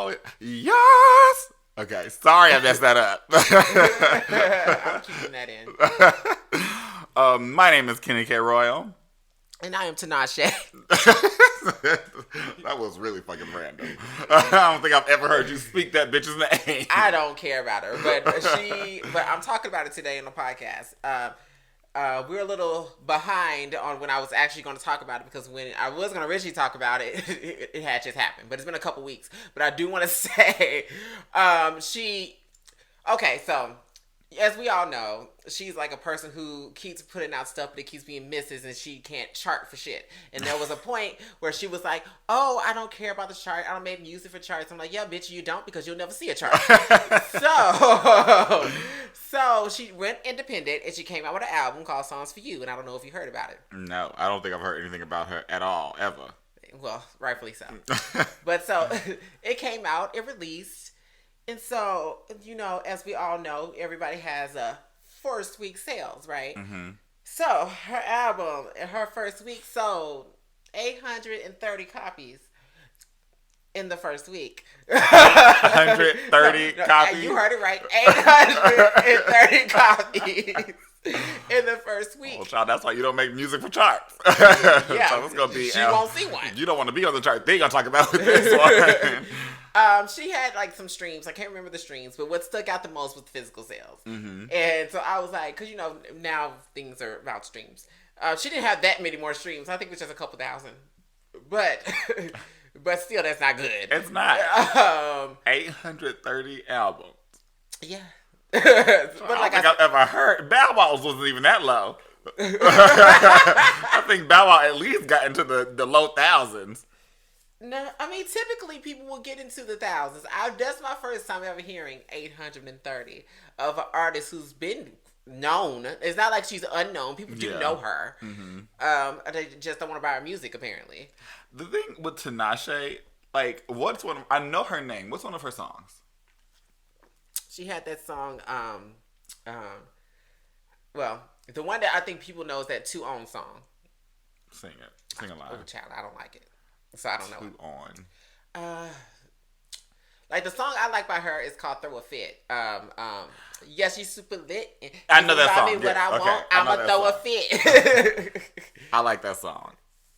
Oh, yes. Okay, sorry I messed that up. I'm keeping that in. My name is Kenny K. Royal. And I am Tinashe. That was really fucking random. I don't think I've ever heard you speak that bitch's name. I don't care about her, but I'm talking about it today on the podcast. We're a little behind on when I was actually going to talk about it, because when I was going to originally talk about it, it had just happened. But it's been a couple weeks. But I do want to say, okay, so as we all know, she's like a person who keeps putting out stuff that keeps being misses, and she can't chart for shit. And there was a point where she was like, "Oh, I don't care about the chart. I don't make music for charts." I'm like, "Yeah, bitch, you don't, because you'll never see a chart." So she went independent, and she came out with an album called Songs for You. And I don't know if you heard about it. No, I don't think I've heard anything about her at all, ever. Well, rightfully so. But so it came out, it released. And so, you know, as we all know, everybody has a first week sales, right? Mm-hmm. So her album, her first week sold 830 copies in the first week. 130 copies? You heard it right. 830 copies in the first week. Well, child, that's why you don't make music for charts. Yeah. So it's gonna be, she won't see one. You don't want to be on the chart. They're going to talk about this one. She had like some streams. I can't remember the streams, but what stuck out the most was the physical sales. Mm-hmm. And so I was like, because you know now things are about streams. She didn't have that many more streams. I think it was just a couple thousand, but still, that's not good. It's not. 830 albums. Yeah. But I don't think I've ever heard. Bow Wow's wasn't even that low. I think Bow Wow at least got into the low thousands. No, I mean, typically people will get into the thousands. That's my first time ever hearing 830 of an artist who's been known. It's not like she's unknown. People do know her. Mm-hmm. They just don't want to buy her music, apparently. The thing with Tinashe, like, I know her name. What's one of her songs? She had that song, well, the one that I think people know is that 2 On song. Sing it. Sing it live. Oh, child, I don't like it. So I don't know. 2 On. Like the song I like by her is called "Throw a Fit." Yeah, she's super lit. I know that song. What I want, I'ma throw a fit. I like that song.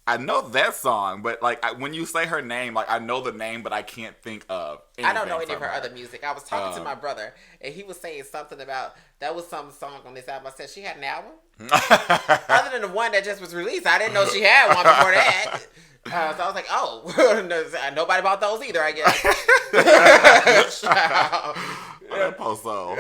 I know that song, but like when you say her name, like I know the name, but I can't think of anything. I don't know any of her other music. I was talking to my brother, and he was saying something about that was some song on this album. I said she had an album, other than the one that just was released. I didn't know she had one before that. So I was like, oh, nobody bought those either, I guess. Poso.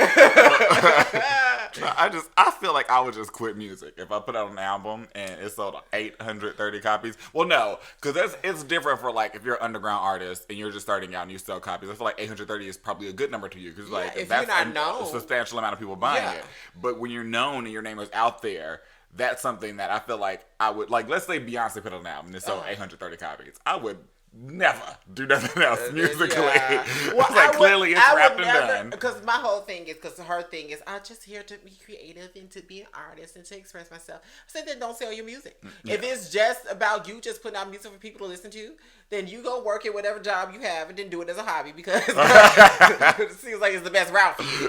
I feel like I would just quit music if I put out an album and it sold 830 copies. Well, no, because it's different for like if you're an underground artist and you're just starting out and you sell copies. I feel like 830 is probably a good number to you because like if that's you're not known, a substantial amount of people buying it. But when you're known and your name is out there, that's something that I feel like I would like. Let's say Beyonce put out an album and it sold 830 copies. I would never do nothing else musically. Yeah. Well, clearly it's wrapped and done. Because my whole thing is, because her thing is, I'm just here to be creative and to be an artist and to express myself. I said, then don't sell your music. Yeah. If it's just about you just putting out music for people to listen to, then you go work at whatever job you have and then do it as a hobby, because it seems like it's the best route for you.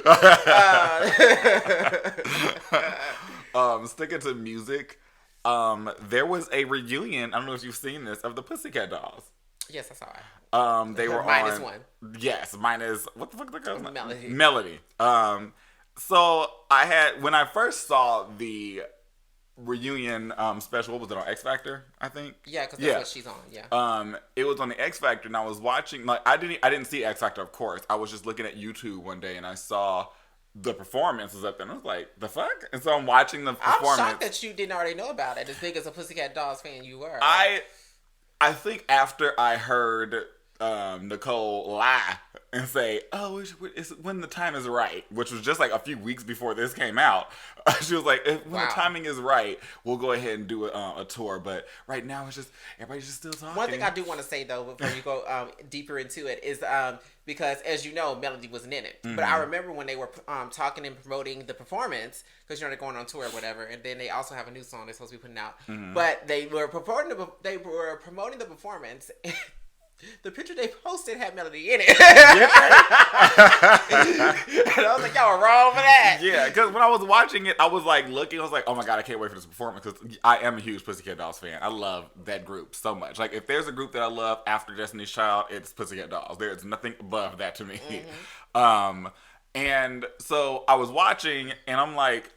Sticking to music, there was a reunion, I don't know if you've seen this, of the Pussycat Dolls. Yes, I saw it. They were minus on, one. Yes, minus what the fuck the girl's name? Melody. So when I first saw the reunion special, what was it, on X Factor? I think. Yeah, because that's what she's on. Yeah. It was on the X Factor, and I was watching. Like, I didn't see X Factor, of course. I was just looking at YouTube one day, and I saw the performance was up there, and I was like, the fuck? And so I'm watching the performance. I'm shocked that you didn't already know about it, as big as a Pussycat Dolls fan you were. I think after I heard Nicole lie and say, oh, it's when the time is right, which was just like a few weeks before this came out. She was like, when the timing is right, we'll go ahead and do a tour. But right now, it's just, everybody's just still talking. One thing I do want to say, though, before you go deeper into it, is because, as you know, Melody wasn't in it. Mm-hmm. But I remember when they were talking and promoting the performance, because, they're going on tour or whatever, and then they also have a new song they're supposed to be putting out. Mm-hmm. But they were promoting the performance. The picture they posted had Melody in it. Did And I was like, y'all were wrong for that. Yeah, because when I was watching it, I was like looking. I was like, oh my god, I can't wait for this performance because I am a huge Pussycat Dolls fan. I love that group so much. Like, if there's a group that I love after Destiny's Child, it's Pussycat Dolls. There's nothing above that to me. And so I was watching, and I'm like,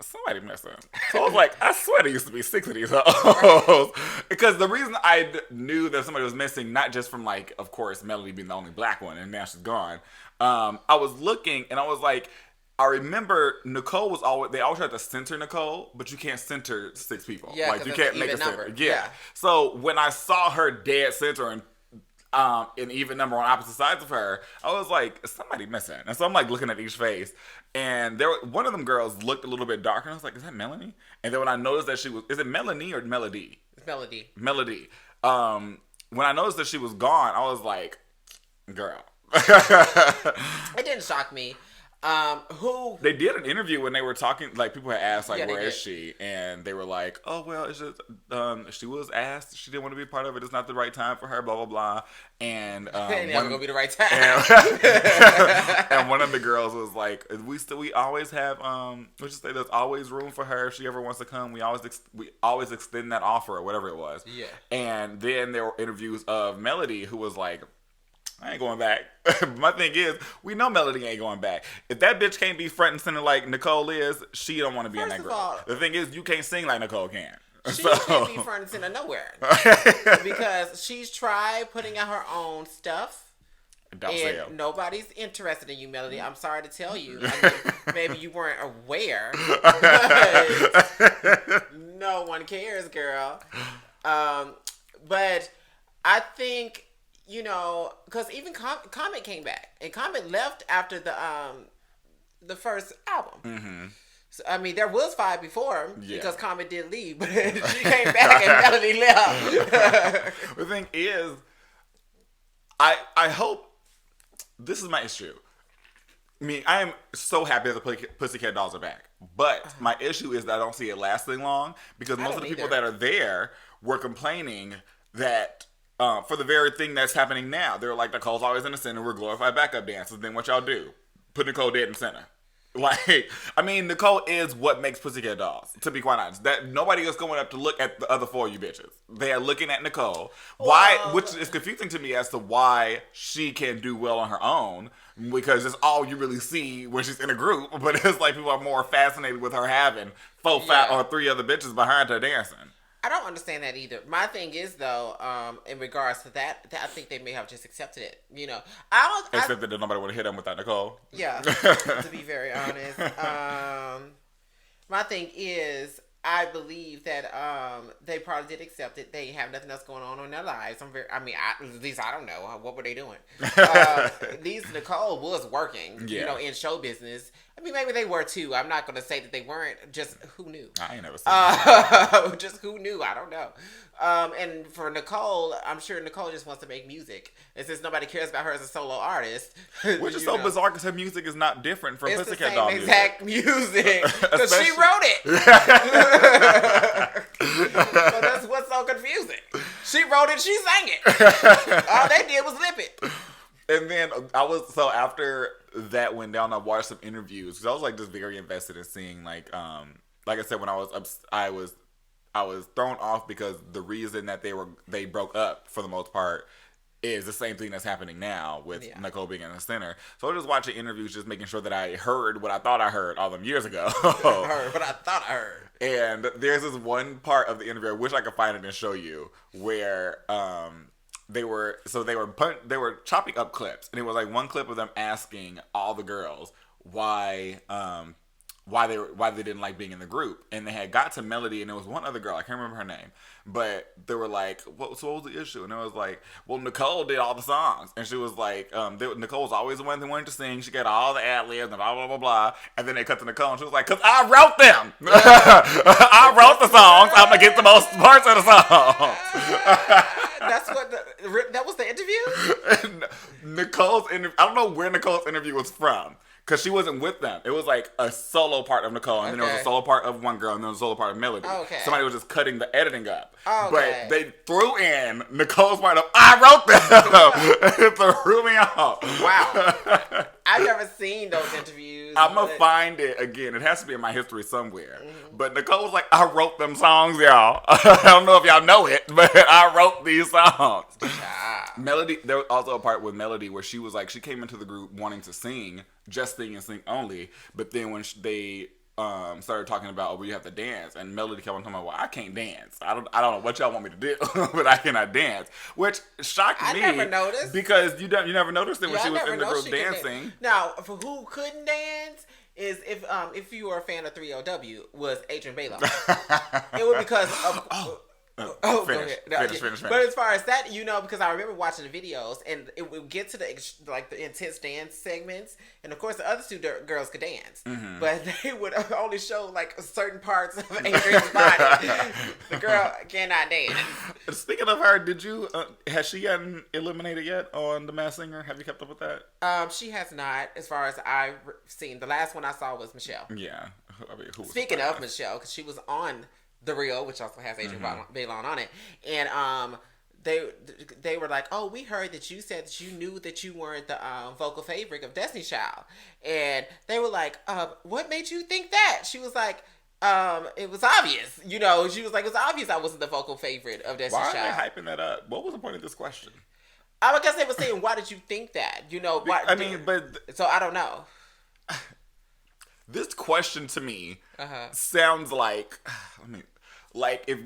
somebody messed up. So I was like, I swear there used to be 6 of these hoes. Because the reason I knew that somebody was missing, not just from, like, of course, Melody being the only black one, and now she's gone. I was looking, and I was like, I remember Nicole was always, they always tried to center Nicole, but you can't center 6 people. Yeah, like, you can't make a number. center. Yeah. So when I saw her dead center and an even number on opposite sides of her, I was like, somebody missing. And so I'm like looking at each face, and one of them girls looked a little bit darker, and I was like, is that Melanie? And then when I noticed that she was, is it Melanie or Melody? It's Melody. Melody. When I noticed that she was gone, I was like, girl. It didn't shock me. Who They did an interview when they were talking, like, people had asked, like, Yeah, they where is did. she? And they were like, oh, well, it's just, she was asked, she didn't want to be a part of it, it's not the right time for her, blah, blah, blah. And, it never gonna be the right time. and one of the girls was like, we always have, let's just say there's always room for her if she ever wants to come. We always extend that offer or whatever it was. Yeah. And then there were interviews of Melody, who was like, I ain't going back. My thing is, we know Melody ain't going back. If that bitch can't be front and center like Nicole is, she don't want to be in that First of group. all, The thing is, you can't sing like Nicole can. She can't be front and center nowhere. Because she's tried putting out her own stuff. Don't sell. And nobody's interested in you, Melody. I'm sorry to tell you. I mean, maybe you weren't aware. But no one cares, girl. But I think, because even Comet came back. And Comet left after the first album. Mm-hmm. So, I mean, there was 5 before him because Comet did leave. But she came back and Melody left. The thing is, I hope, this is my issue. I mean, I am so happy that the Pussycat Dolls are back. But my issue is that I don't see it lasting long because most of the people that are there were complaining that for the very thing that's happening now. They're like, Nicole's always in the center. We're glorified backup dancers. Then what y'all do? Put Nicole dead in the center. Like, I mean, Nicole is what makes Pussycat Dolls, to be quite honest. That nobody is going up to look at the other 4 of you bitches. They are looking at Nicole. Why? Which is confusing to me as to why she can do well on her own, because it's all you really see when she's in a group. But it's like people are more fascinated with her having 4, 5, or 3 other bitches behind her dancing. I don't understand that either. My thing is, though, in regards to that I think they may have just accepted it. Except that nobody would have hit them without Nicole. Yeah, to be very honest. My thing is, I believe that they probably did accept it. They have nothing else going on in their lives. At least I don't know. What were they doing? At least Nicole was working, in show business. I mean, maybe they were too. I'm not going to say that they weren't. Just who knew? I ain't never seen that. Just who knew? I don't know. And for Nicole, I'm sure Nicole just wants to make music. And since nobody cares about her as a solo artist. Which is so bizarre because her music is not different from Pussycat Dolls music. It's the same exact music. Because she wrote it. So that's what's so confusing. She wrote it, she sang it. All they did was lip it. And then after that went down, I watched some interviews because I was like just very invested in seeing like I said, when I was thrown off because the reason that they broke up for the most part is the same thing that's happening now with Nicole being in the center. So I was just watching interviews, just making sure that I heard what I thought I heard all them years ago. Heard what I thought I heard. And there's this one part of the interview, I wish I could find it and show you, where they were chopping up clips, and it was like one clip of them asking all the girls why they didn't like being in the group, and they had got to Melody, and there was one other girl, I can't remember her name, but they were like, what was the issue? And it was like, well, Nicole did all the songs, and she was like, Nicole was always the one that wanted to sing, she got all the ad-libs and blah blah blah blah, and then they cut to Nicole, and she was like, because I wrote them. I wrote the songs, I'm gonna get the most parts of the song. That was the interview? Nicole's interview, I don't know where Nicole's interview was from, because she wasn't with them. It was like a solo part of Nicole, and then there was a solo part of one girl, and then there was a solo part of Melody. Oh, okay. Somebody was just cutting the editing up. But they threw in Nicole's part of I wrote them. It threw me off. Wow. I've never seen those interviews. I'm going to find it again. It has to be in my history somewhere. But Nicole was like, I wrote them songs, y'all. I don't know if y'all know it, but I wrote these songs. Melody, there was also a part with Melody where she was like, she came into the group wanting to sing, just sing and sing only. But then when they started talking about, oh, well, you have to dance, and Melody kept on talking about, well, I can't dance. I don't know what y'all want me to do, but I cannot dance, which shocked me. I never noticed because you never noticed it when she was in the group dancing. Now, for who couldn't dance is if you were a fan of 3LW was Adrian Bailon. It was because of. Finish. But as far as that, because I remember watching the videos, and it would get to the intense dance segments, and of course the other two girls could dance, but they would only show like certain parts of Adrian's body. The girl cannot dance. Speaking of her, has she gotten eliminated yet on The Masked Singer? Have you kept up with that? She has not, as far as I've seen. The last one I saw was Michelle. Yeah. I mean, Speaking of Michelle, because she was on The Real, which also has Adrian Bailon on it, and they were like, oh, we heard that you said that you knew that you weren't the vocal favorite of Destiny Child, and they were like, what made you think that? She was like, it was obvious, she was like, it was obvious I wasn't the vocal favorite of Destiny Child. Why are they hyping that up? What was the point of this question? I guess they were saying, why did you think that? So I don't know. This question to me sounds like, like if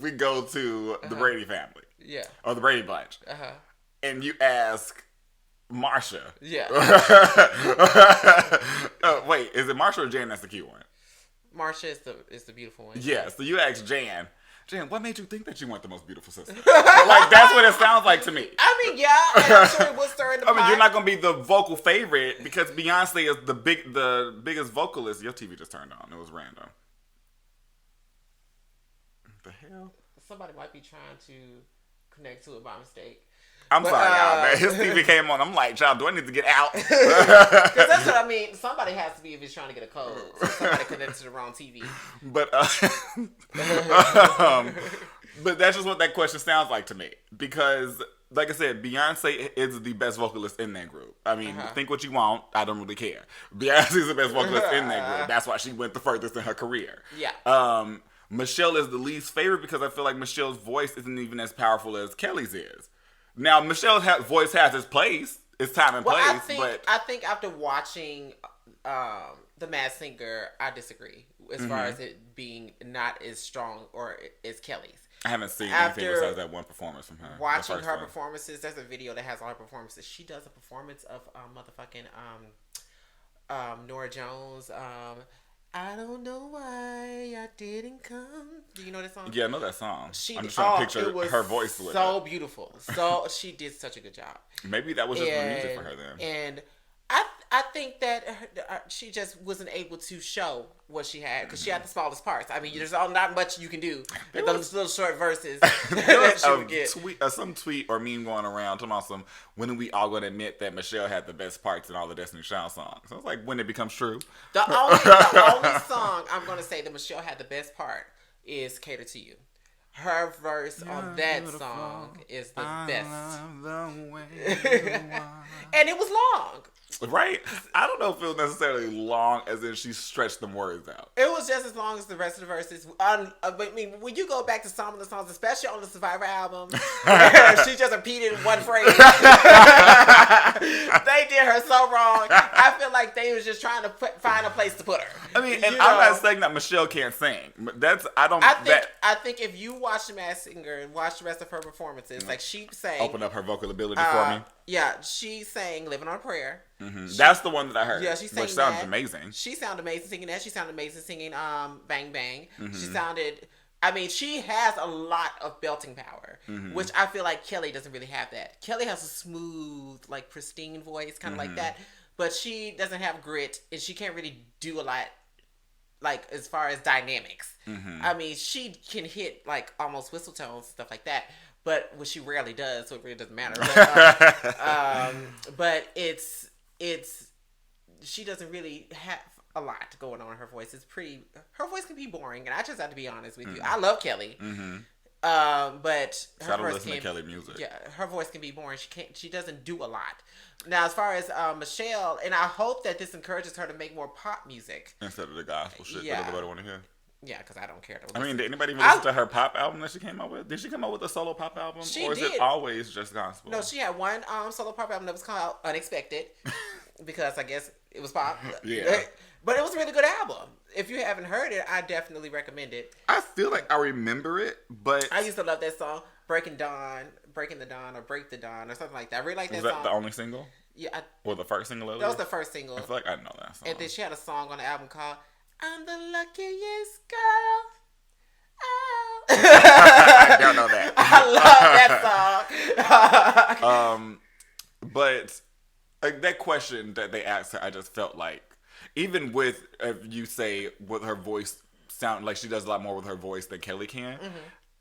we go to the Brady family, or the Brady Bunch, and you ask Marsha, wait, is it Marsha or Jan that's the cute one? Marsha is the beautiful one. Yeah, so you ask Jan, what made you think that you weren't the most beautiful sister? Like, that's what it sounds like to me. I mean, yeah, and I'm sure it was stirring the pot. You're not going to be the vocal favorite because Beyonce is the biggest vocalist. Your TV just turned on. It was random. What the hell? Somebody might be trying to connect to it by mistake. I'm sorry, y'all, man. His TV came on. I'm like, child, do I need to get out? Because that's what I mean. Somebody has to be if he's trying to get a code. So somebody connected to the wrong TV. But but that's just what that question sounds like to me. Because, like I said, Beyonce is the best vocalist in that group. I mean, think what you want. I don't really care. Beyonce's the best vocalist in that group. That's why she went the furthest in her career. Yeah. Michelle is the least favorite because I feel like Michelle's voice isn't even as powerful as Kelly's is. Now, Michelle's voice has its place, its time and place. I think after watching The Masked Singer, I disagree as far as it being not as strong or as Kelly's. I haven't seen anything besides that one performance from her. Watching her performances, there's a video that has all her performances. She does a performance of motherfucking Nora Jones. I don't know why I didn't come. Do you know that song? Yeah, I know that song. I'm just trying to picture her voice with it. So beautiful. So she did such a good job. Maybe that was just the music for her then. And I think that she just wasn't able to show what she had because she had the smallest parts. I mean, there's not much you can do with those little short verses that she would get. Some tweet or meme going around talking about when are we all going to admit that Michelle had the best parts in all the Destiny Child songs? So it's like when it becomes true. The only song I'm going to say that Michelle had the best part is Cater to You. Her verse on that song is the best. And it was long. Right? I don't know if it was necessarily long as in she stretched them words out. It was just as long as the rest of the verses. I mean, when you go back to some of the songs, especially on the Survivor album, she just repeated one phrase. They did her so wrong. I feel like they was just trying to find a place to put her. I mean, and I'm not saying that Michelle can't sing. I think if you watch The Masked Singer and watch the rest of her performances, like she sang, open up her vocal ability for me. Yeah, she sang "Living on a Prayer." Mm-hmm. That's the one that I heard. Yeah, she sang which sounds amazing. She sounded amazing singing that. She sounded amazing singing "Bang Bang." Mm-hmm. She sounded. I mean, she has a lot of belting power, which I feel like Kelly doesn't really have that. Kelly has a smooth, like pristine voice, kind of like that, but she doesn't have grit, and she can't really do a lot. Like as far as dynamics, I mean, she can hit like almost whistle tones, stuff like that. But she rarely does, so it really doesn't matter. But it's she doesn't really have a lot going on in her voice. Her voice can be boring, and I just have to be honest with you. I love Kelly. But her voice listen to Kelly music. Yeah, her voice can be boring. She doesn't do a lot. Now, as far as Michelle, and I hope that this encourages her to make more pop music instead of the gospel shit that everybody want to hear. Yeah, because I don't care. Did anybody even listen to her pop album that she came out with? Did she come out with a solo pop album? Or is it always just gospel? No, she had one solo pop album that was called Unexpected because I guess it was pop. Yeah. But it was a really good album. If you haven't heard it, I definitely recommend it. I feel like I remember it, but... I used to love that song, Breaking the Dawn, or Break the Dawn, or something like that. I really like that song. Was that the only single? Yeah. Or the first single? That was the first single. I feel like I know that song. And then she had a song on the album called I'm the Luckiest Girl. Oh. I don't know that. I love that song. But that question that they asked her, I just felt like, even with, if you say with her voice sound like she does a lot more with her voice than Kelly can,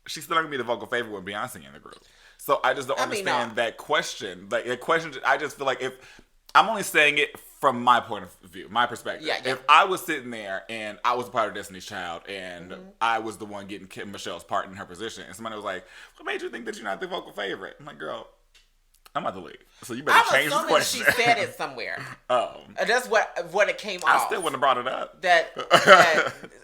she's still not gonna be the vocal favorite with Beyonce in the group. So I just don't understand that question. Like that question, I just feel like if I'm only saying it from my point of view, my perspective. Yeah. If I was sitting there and I was a part of Destiny's Child and I was the one getting Michelle's part in her position, and somebody was like, "What made you think that you're not the vocal favorite?" I'm like, "Girl, I'm about to leave. So you better change the question." She said it somewhere. That's what it came off. I still wouldn't have brought it up.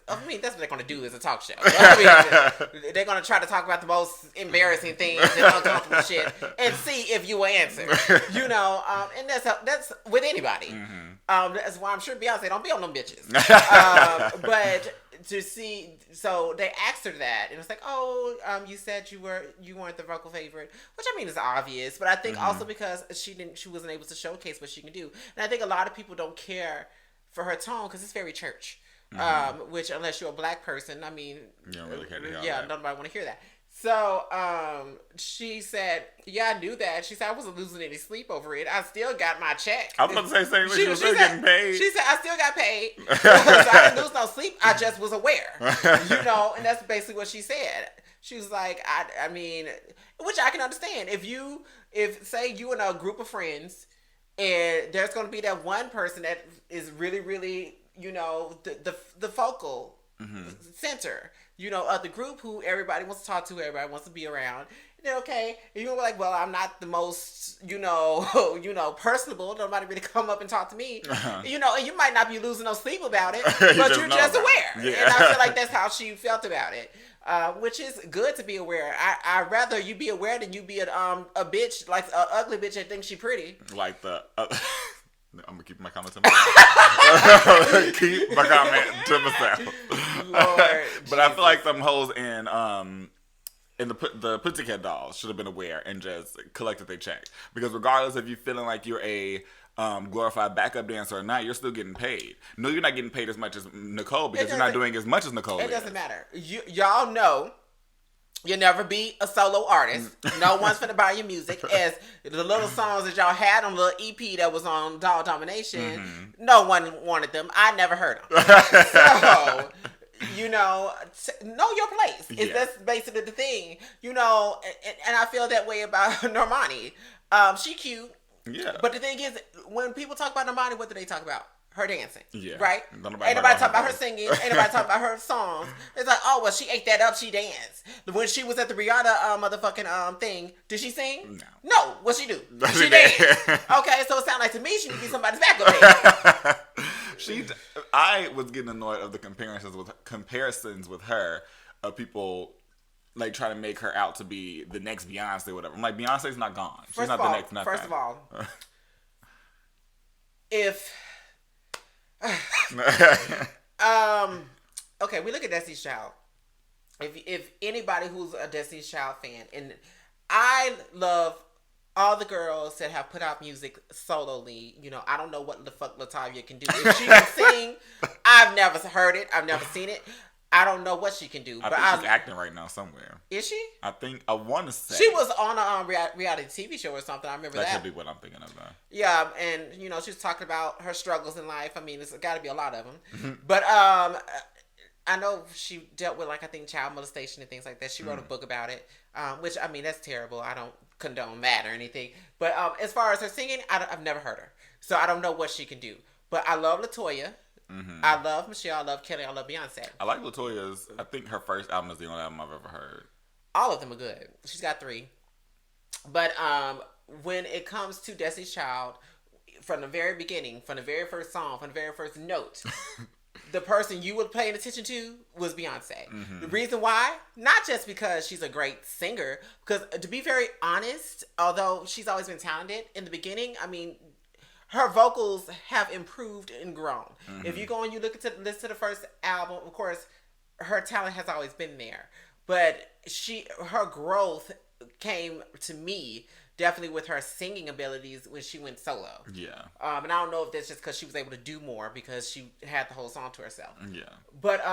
I mean, that's what they're going to do is a talk show. I mean, they're going to try to talk about the most embarrassing things and uncomfortable shit and see if you will answer. And that's with anybody. That's why I'm sure Beyonce don't be on them bitches. But to see, so they asked her that, and it's like, you said you weren't the vocal favorite, which I mean is obvious, but I think also because she wasn't able to showcase what she can do, and I think a lot of people don't care for her tone because it's very church, which unless you're a black person, I mean, you don't really care to hear that. Nobody want to hear that. So she said, "Yeah, I knew that." She said, "I wasn't losing any sleep over it. I still got my check." I was about to say same thing. She was still getting paid. She said, "I still got paid. So I didn't lose no sleep. I just was aware." And that's basically what she said. She was like, I mean, which I can understand. If say you in a group of friends, and there's going to be that one person that is really, really, the focal center, of the group who everybody wants to talk to, everybody wants to be around. Then okay, and you're like, well, I'm not the most, personable. Nobody really come up and talk to me, and you might not be losing no sleep about it, but you're just aware. Yeah. And I feel like that's how she felt about it, which is good to be aware. I'd rather you be aware than you be a bitch, like an ugly bitch that thinks she pretty. Like I'm gonna keep my comment to myself. Keep my comment to myself. Lord, but I feel like them hoes in the Pussycat Dolls should have been aware and just collected their check, because regardless if you're feeling like you're a glorified backup dancer or not, you're still getting paid. No, you're not getting paid as much as Nicole because you're not doing as much as Nicole. It doesn't matter. Y'all know. You'll never be a solo artist. No one's finna buy your music. As the little songs that y'all had on the little EP that was on Doll Domination, no one wanted them. I never heard them. So, know your place. That's basically the thing. And I feel that way about Normani. She cute. Yeah. But the thing is, when people talk about Normani, what do they talk about? Her dancing. Yeah. Right? Ain't nobody talk about her singing. Ain't nobody talk about her songs. It's like, oh, well, she ate that up. She danced. When she was at the Rihanna motherfucking thing, did she sing? No. What she do? She danced. Okay, so it sounds like to me she would be somebody's backup dancer. I was getting annoyed of the comparisons with her of people like trying to make her out to be the next Beyonce or whatever. I'm like, Beyonce's not gone. She's not the next nothing. First of all, if okay, we look at Destiny's Child. If anybody who's a Destiny's Child fan, and I love all the girls that have put out music solely, I don't know what the fuck Latavia can do. If she can sing, I've never heard it. I've never seen it. I don't know what she can do. I think she's acting right now somewhere. Is she? I want to say. She was on a reality TV show or something. I remember that. That could be what I'm thinking of now. Yeah, and, she was talking about her struggles in life. I mean, it's got to be a lot of them. But I know she dealt with, I think, child molestation and things like that. She wrote a book about it, which, I mean, that's terrible. I don't condone that or anything. But as far as her singing, I've never heard her. So I don't know what she can do. But I love LaToya. I love Michelle. I love Kelly. I love Beyonce. I like Latoya's. I think her first album is the only album I've ever heard. All of them are good. She's got 3. But when it comes to Destiny's Child, from the very beginning, from the very first song, from the very first note, the person you were paying attention to was Beyonce. The reason why? Not just because she's a great singer, because to be very honest, although she's always been talented, in the beginning, I mean, her vocals have improved and grown. If you go and you listen to the first album, of course, her talent has always been there. But her growth came to me definitely with her singing abilities when she went solo. Yeah. And I don't know if that's just because she was able to do more because she had the whole song to herself. Yeah. But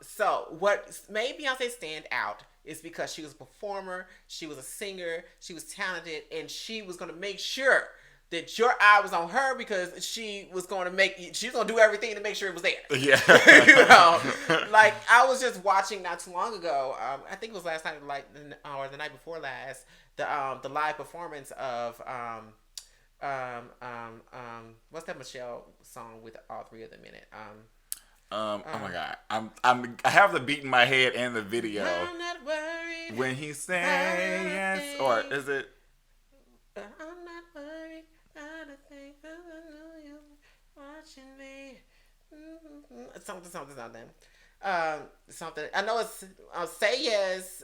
so what made Beyonce stand out is because she was a performer, she was a singer, she was talented, and she was going to make sure that your eye was on her because she was going to do everything to make sure it was there. Yeah. You know, like I was just watching not too long ago. I think it was last night, or the night before last. The live performance of what's that Michelle song with all 3 of them in it? Oh my god, I have the beat in my head and the video. I'm not worried when he says yes, or is it? I'm not worried about a thing. You watching me. Something. Something. I know it's say yes.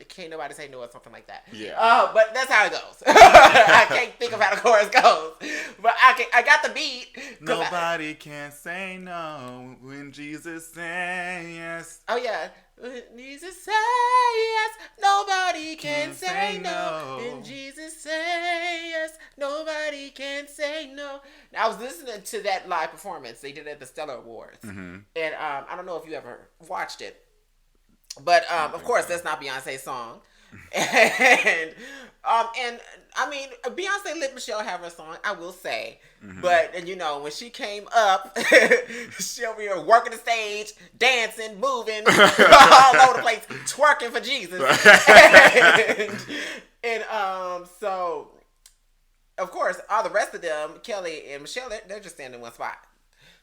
Can't nobody say no or something like that. Yeah. But that's how it goes. I can't think of how the chorus goes, but I got the beat. Nobody can say no when Jesus says yes. Oh yeah. When Jesus say yes, nobody can say no. When Jesus say yes, nobody can say no. Now, I was listening to that live performance they did at the Stellar Awards, and I don't know if you ever watched it, but of course that's not Beyonce's song, and I mean Beyonce let Michelle have her song, I will say, but you know when she came up, she'll be working the stage, dancing, moving all over the place, twerking for Jesus, and so of course all the rest of them, Kelly and Michelle, they're just standing in one spot.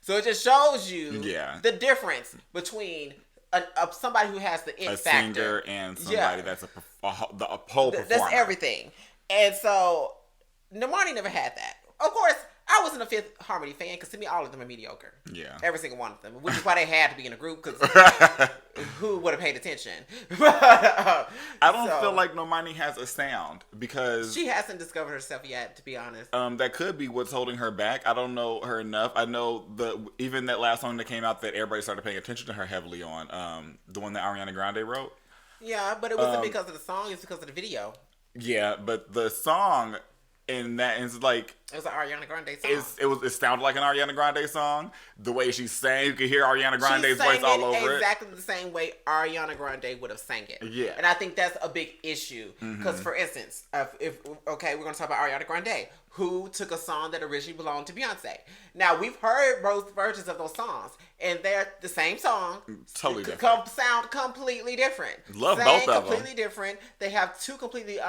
So it just shows you the difference between somebody who has the it factor, a singer, and somebody that's a pole performer. That's everything. And so Normani never had that. Of course, I wasn't a Fifth Harmony fan because to me all of them are mediocre. Yeah, every single one of them, which is why they had to be in a group because who would have paid attention? I don't feel like Normani has a sound because she hasn't discovered herself yet. To be honest, that could be what's holding her back. I don't know her enough. I know even that last song that came out that everybody started paying attention to her heavily on, the one that Ariana Grande wrote. Yeah, but it wasn't because of the song; it's because of the video. Yeah, but the song. And that is like it was an Ariana Grande song. It sounded like an Ariana Grande song. The way she sang, you could hear Ariana Grande's voice all over exactly the same way Ariana Grande would have sang it. Yeah, and I think that's a big issue because, for instance, if we're going to talk about Ariana Grande, who took a song that originally belonged to Beyonce. Now we've heard both versions of those songs, and they're the same song, totally different. Sound completely different. Love both of them. Completely different. They have 2 completely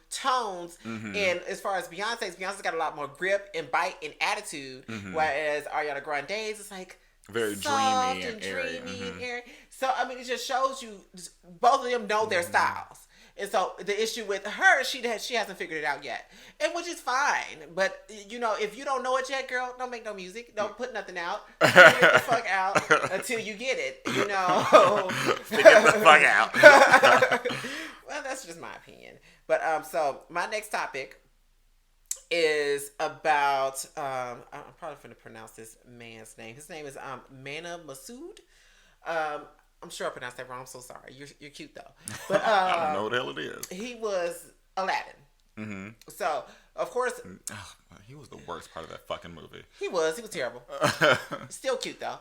tones. And as far as Beyonce's got a lot more grip and bite and attitude, whereas Ariana Grande's is like very soft dreamy and airy. So I mean, it just shows you both of them know their styles. And so the issue with her, she hasn't figured it out yet, and which is fine. But you know, if you don't know it yet, girl, don't make no music. Don't put nothing out. Get the fuck out until you get it. You know, get the fuck out. Well, that's just my opinion. But so my next topic is about I'm probably going to pronounce this man's name. His name is Mana Masood. I'm sure I pronounced that wrong. I'm so sorry. You're cute though. But I don't know what the hell it is. He was Aladdin. So of course he was the worst part of that fucking movie. He was terrible. Still cute though.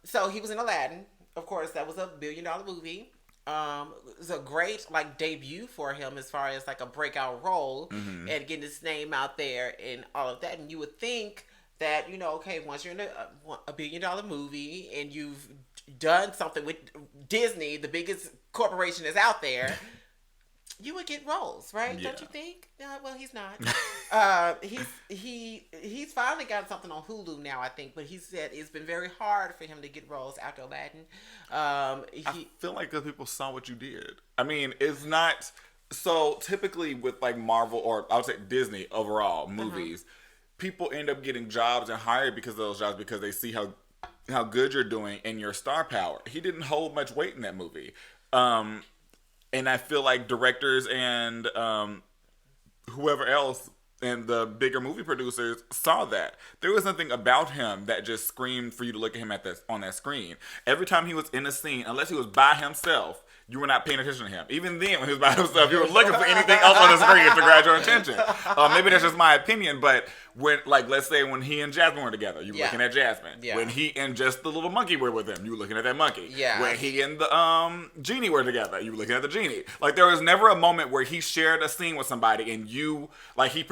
So he was in Aladdin. Of course, that was a $1 billion movie. It was a great debut for him as far as a breakout role and getting his name out there and all of that. And you would think that okay, once you're in a $1 billion movie and you've done something with Disney, the biggest corporation is out there, you would get roles, right? Yeah. Don't you think? Well, he's not. He's finally got something on Hulu now, I think. But he said it's been very hard for him to get roles after Aladdin. I feel like good people saw what you did. I mean, it's not so typically with like Marvel or I would say Disney overall movies. People end up getting jobs and hired because of those jobs because they see how good you're doing and your star power. He didn't hold much weight in that movie. And I feel like directors and whoever else and the bigger movie producers saw that. There was nothing about him that just screamed for you to look at him on that screen. Every time he was in a scene, unless he was by himself, you were not paying attention to him. Even then, when he was by himself, you were looking for anything else on the screen to grab your attention. Maybe that's just my opinion, but when, like, let's say when he and Jasmine were together, you were looking at Jasmine. Yeah. When he and just the little monkey were with him, you were looking at that monkey. Yeah. When he and the genie were together, you were looking at the genie. Like, there was never a moment where he shared a scene with somebody and you, like, he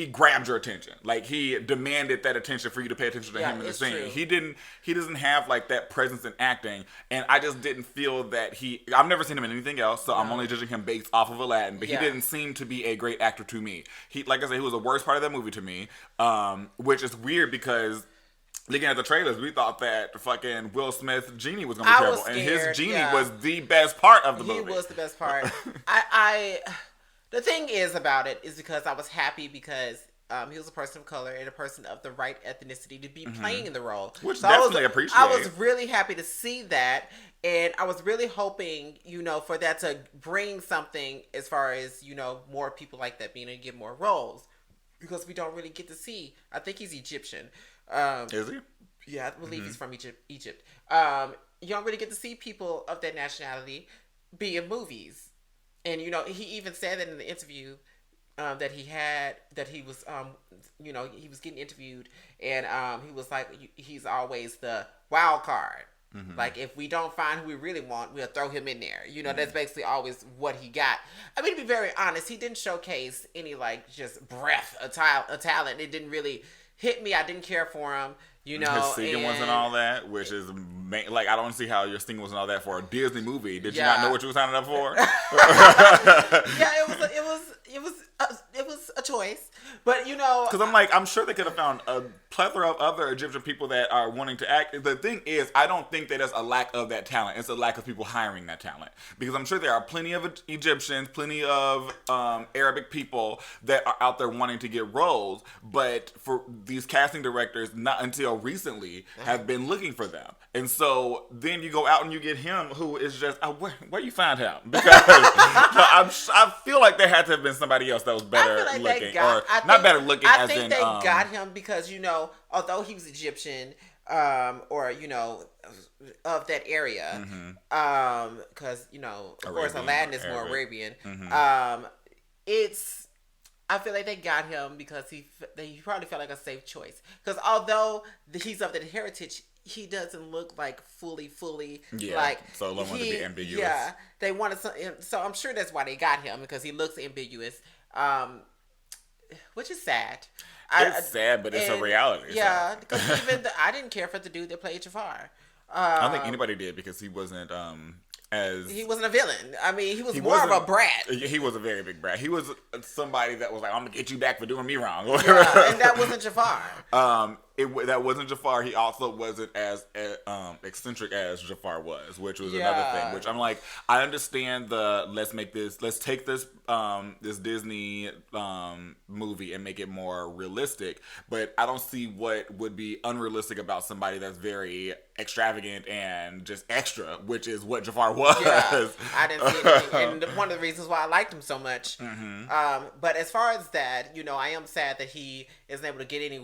grabbed your attention. Like, he demanded that attention for you to pay attention to him in the scene. True. He doesn't have like that presence in acting, and I just didn't feel that I've never seen him in anything else, so I'm only judging him based off of Aladdin, but he didn't seem to be a great actor to me. Like I said, he was the worst part of that movie to me, which is weird because looking at the trailers, we thought that fucking Will Smith's genie was going to be terrible, and his genie was the best part of the movie. He was the best part. The thing is about it is because I was happy because he was a person of color and a person of the right ethnicity to be playing in the role. Which so definitely appreciate. I was really happy to see that, and I was really hoping, for that to bring something as far as, more people like that being able to get more roles. Because we don't really get to see. I think he's Egyptian. Is he? Yeah, I believe he's from Egypt. You don't really get to see people of that nationality be in movies. And, he even said that in the interview that he was getting interviewed, and he was like, he's always the wild card. Mm-hmm. Like, if we don't find who we really want, we'll throw him in there. That's basically always what he got. I mean, to be very honest, he didn't showcase any, like, just breadth of talent. It didn't really hit me. I didn't care for him. His singing wasn't all that, which is like, I don't see how your singing wasn't all that for a Disney movie. Did you not know what you were signing up for? Yeah, it was a choice, but because I'm sure they could have found a plethora of other Egyptian people that are wanting to act. The thing is, I don't think that there's a lack of that talent. It's a lack of people hiring that talent, because I'm sure there are plenty of Egyptians, plenty of Arabic people that are out there wanting to get roles, but for these casting directors, not until recently have been looking for them. And so then you go out and you get him, who is just where you find him, because I feel like there had to have been somebody else that was better looking, not better looking. I think they got him because although he was Egyptian, or of that area, because of course Aladdin is more Arabian. I feel like they got him because he probably felt like a safe choice. Because although he's of that heritage, he doesn't look like fully like. So they wanted to be ambiguous. Yeah, they wanted some. So I'm sure that's why they got him, because he looks ambiguous, which is sad. It's sad, but it's a reality. Yeah, because I didn't care for the dude that played Jafar. I don't think anybody did, because he wasn't he wasn't a villain. I mean, he was more of a brat. He was a very big brat. He was somebody that was like, I'm gonna get you back for doing me wrong. Yeah, and that wasn't Jafar. That wasn't Jafar. He also wasn't as eccentric as Jafar was, which was another thing. Which I'm like, I understand let's take this this Disney movie and make it more realistic, but I don't see what would be unrealistic about somebody that's very extravagant and just extra, which is what Jafar was. Yeah, I didn't see anything, and one of the reasons why I liked him so much. Mm-hmm. But as far as that, I am sad that he isn't able to get any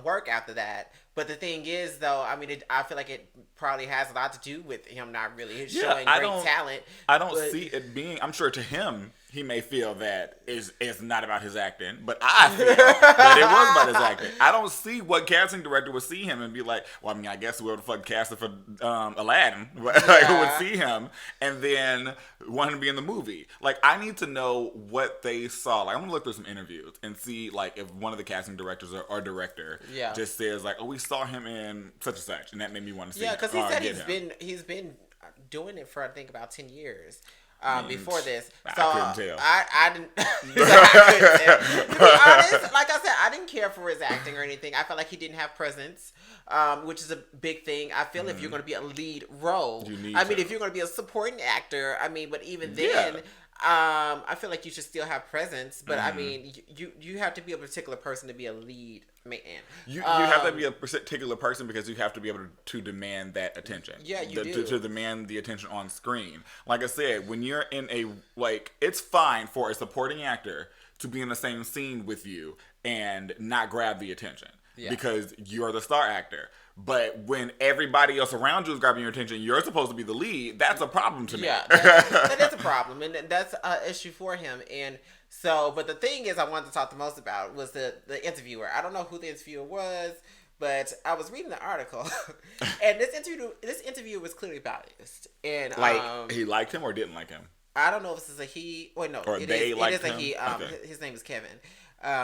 work after that. But the thing is, though, I mean, I feel like it probably has a lot to do with him not really showing great talent. I don't see it being. I'm sure to him, he may feel that it's not about his acting, but I feel that it was about his acting. I don't see what casting director would see him and be like, well, I mean, I guess whoever the fuck casted for Aladdin, who would see him and then want him to be in the movie. Like, I need to know what they saw. Like, I'm gonna look through some interviews and see, like, if one of the casting directors or director just says, like, oh, we saw him in such and such, and that made me want to see. Yeah, because he said he's been doing it for I think about 10 years. Before this, so I couldn't tell. I didn't. I couldn't tell. To be honest, like I said, I didn't care for his acting or anything. I felt like he didn't have presence, which is a big thing. I feel if you're going to be a lead role, if you're going to be a supporting actor, but even then. I feel like you should still have presence, but you have to be a particular person to be a lead man. You have to be a particular person because you have to be able to demand that attention. Yeah, you do. To demand the attention on screen. Like I said, when you're in it's fine for a supporting actor to be in the same scene with you and not grab the attention because you're the star actor. But when everybody else around you is grabbing your attention, you're supposed to be the lead. That's a problem to me. Yeah, that is a problem, and that's an issue for him. And so, but the thing is, I wanted to talk the most about was the interviewer. I don't know who the interviewer was, but I was reading the article, and this interviewer was clearly biased. And he liked him or didn't like him. I don't know if this is a he or no. Or it they is, liked it is a him? he. Okay. His name is Kevin.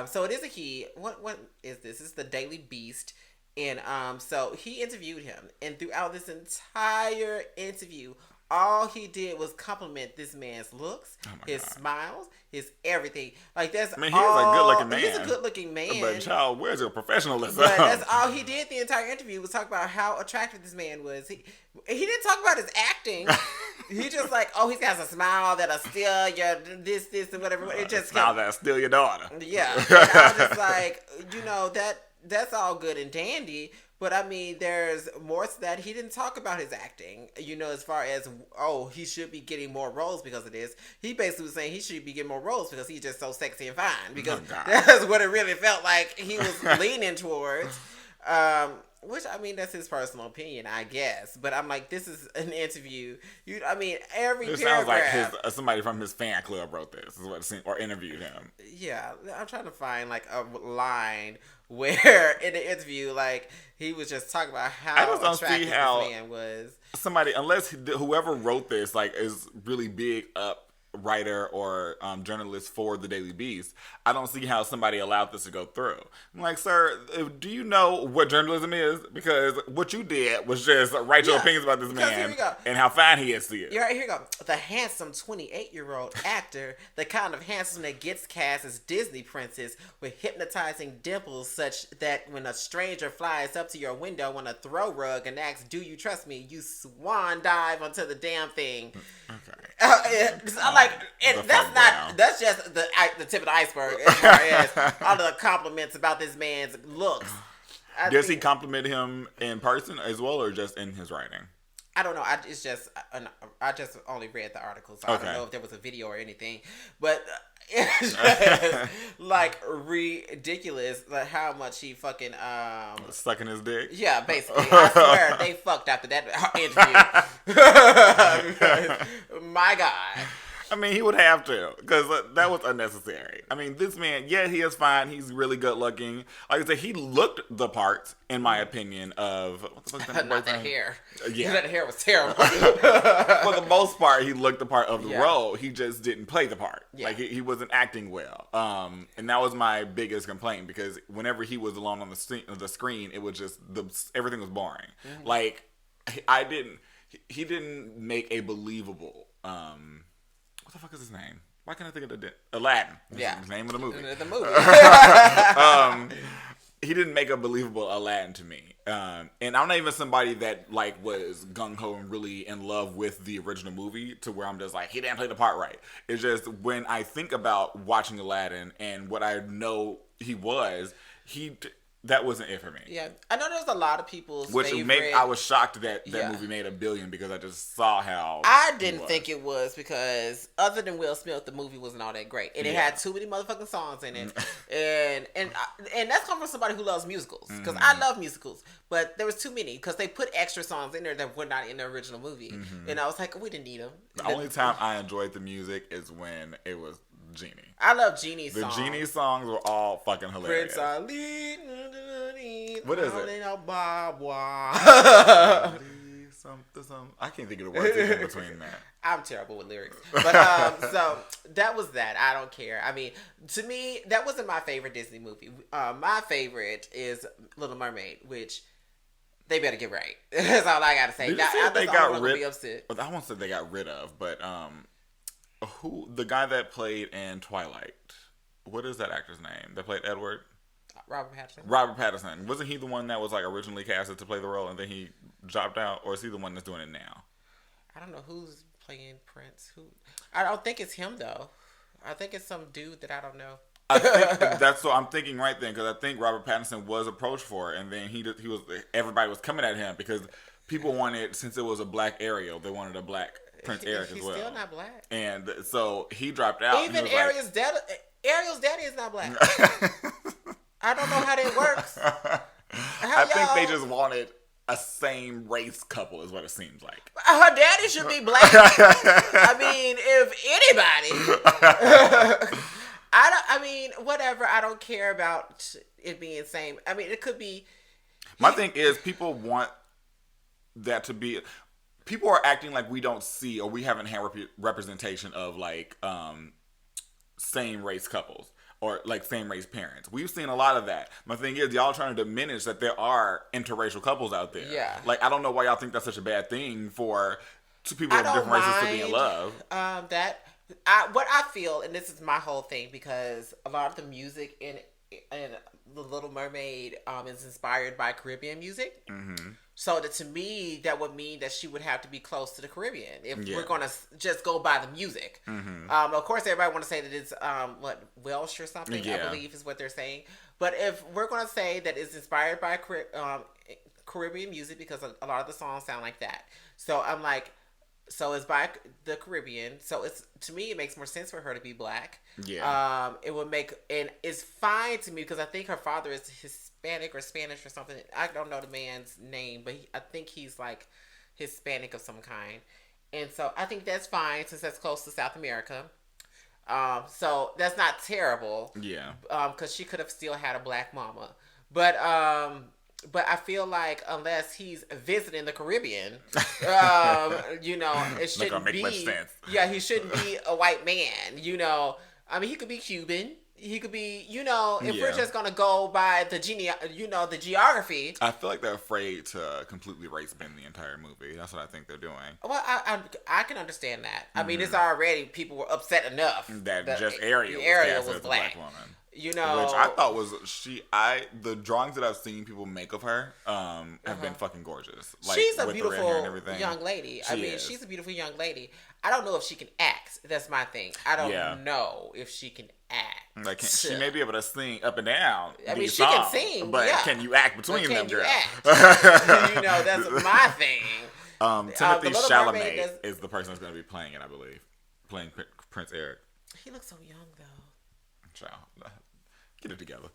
So it is a he. What is this? This is the Daily Beast. And so he interviewed him, and throughout this entire interview, all he did was compliment this man's looks, his smiles, his everything. Like that's he's a good-looking man. He's a good-looking man. But child, where's your professionalism? But that's all he did the entire interview was talk about how attractive this man was. He didn't talk about his acting. He just like, he's got a smile that'll steal your this and whatever. It just smile that'll steal your daughter. Yeah, and I was just like, that's all good and dandy, but there's more to that. He didn't talk about his acting, as far as, he should be getting more roles because of this. He basically was saying he should be getting more roles because he's just so sexy and fine, because that's what it really felt like he was leaning towards. Which, that's his personal opinion, I guess. But I'm like, this is an interview. Every it paragraph. Sounds like somebody from his fan club wrote this, is what it seemed, or interviewed him. Yeah, I'm trying to find, a line where, in the interview, he was just talking about how I just don't attractive see how this man was. Somebody, unless whoever wrote this, is really big up writer or journalist for the Daily Beast, I don't see how somebody allowed this to go through. I'm like, sir, do you know what journalism is? Because what you did was just write your opinions about this man and how fine he is to you. Here you go. The handsome 28-year-old actor, the kind of handsome that gets cast as Disney princess with hypnotizing dimples such that when a stranger flies up to your window on a throw rug and asks, "Do you trust me?" you swan dive onto the damn thing. Okay. That's just the tip of the iceberg as far as all the compliments about this man's looks. Does he compliment him in person as well, or just in his writing? I don't know. I just only read the article, so I don't know if there was a video or anything. But it's just ridiculous how much he fucking sucking his dick. Yeah, basically. I swear they fucked after that interview. My God. He would have to, because that was unnecessary. This man, he is fine. He's really good looking. Like I said, he looked the part, in my opinion, of... What the fuck's that? Not that hair. Yeah. That hair was terrible. For the most part, he looked the part of the role. He just didn't play the part. Yeah. He wasn't acting well. And that was my biggest complaint, because whenever he was alone on the screen, it was just... everything was boring. Mm-hmm. He didn't make a believable... what the fuck is his name? Why can't I think of Aladdin? Yeah. His name of the movie. The movie. He didn't make a believable Aladdin to me. And I'm not even somebody that was gung-ho and really in love with the original movie to where I'm just like, he didn't play the part right. It's just when I think about watching Aladdin and what I know he was, that wasn't it for me. Yeah, I know there's a lot of people's favorite. I was shocked that movie made $1 billion because I just saw how. I didn't think it was because other than Will Smith, the movie wasn't all that great, and it had too many motherfucking songs in it, and that's coming from somebody who loves musicals because I love musicals, but there was too many because they put extra songs in there that were not in the original movie, and I was like, we didn't need them. The only time I enjoyed the music is when it was Genie. I love Genie's songs. The Genie songs were all fucking hilarious. Prince Ali. What is it? I can't think of the words in between that. I'm terrible with lyrics. But so that was that. I don't care. To me, that wasn't my favorite Disney movie. My favorite is Little Mermaid, which They better get right. That's all I gotta say. Did you Now, see they got rid? Be upset. I won't say they got rid of, but who the guy that played in Twilight? What is that actor's name? That played Edward. Robert Pattinson. Robert Pattinson. Wasn't he the one that was like originally casted to play the role and then he dropped out, or is he the one that's doing it now? I don't know who's playing Prince. Who? I don't think it's him though. I think it's some dude that I don't know. I think that's what I'm thinking right then, because I think Robert Pattinson was approached for it, and then he was everybody was coming at him because people wanted, since it was a black Ariel, they wanted a black Prince Eric as well. He's still not black, and so he dropped out. Even Ariel's daddy is not black. I don't know how that works. I think they just wanted a same race couple, is what it seems like. Her daddy should be black. I mean, if anybody. I mean, whatever. I don't care about it being same. I mean, it could be. My thing is, people want that to be. People are acting like we don't see, or we haven't had representation of like same race couples or like same race parents. We've seen a lot of that. My thing is, y'all trying to diminish that there are interracial couples out there. Yeah. Like, I don't know why y'all think that's such a bad thing for two people of different races to be in love. What I feel, and this is my whole thing, because a lot of the music in The Little Mermaid is inspired by Caribbean music. Mm-hmm. So that, to me, that would mean that she would have to be close to the Caribbean if we're going to just go by the music. Mm-hmm. Of course, everybody want to say that it's Welsh or something. I believe is what they're saying. But if we're going to say that it's inspired by Caribbean music, because a lot of the songs sound like that. So I'm like, so it's by the Caribbean. So it's, to me, it makes more sense for her to be black. Yeah. It would make, and it's fine to me because I think her father is Hispanic or Spanish or something. I don't know the man's name, but I think he's like Hispanic of some kind. And so I think that's fine since that's close to South America. So that's not terrible. Yeah. Because she could have still had a black mama. But I feel like unless he's visiting the Caribbean, it shouldn't be. Much sense. Yeah, he shouldn't be a white man. I mean, he could be Cuban. He could be, if we're just gonna go by the the geography. I feel like they're afraid to completely race bend the entire movie. That's what I think they're doing. Well, I can understand that. I mean, it's already, people were upset enough that just Ariel was black woman. Which I thought was the drawings that I've seen people make of her have been fucking gorgeous. Like, she's a beautiful young lady. She's a beautiful young lady. I don't know if she can act. That's my thing. I don't know if she can act. Like, she may be able to sing up and down. I mean, she can sing, but can you act between them, girl? That's my thing. Timothy Chalamet is the person that's going to be playing it, I believe, playing Prince Eric. He looks so young, though. Child, get it together.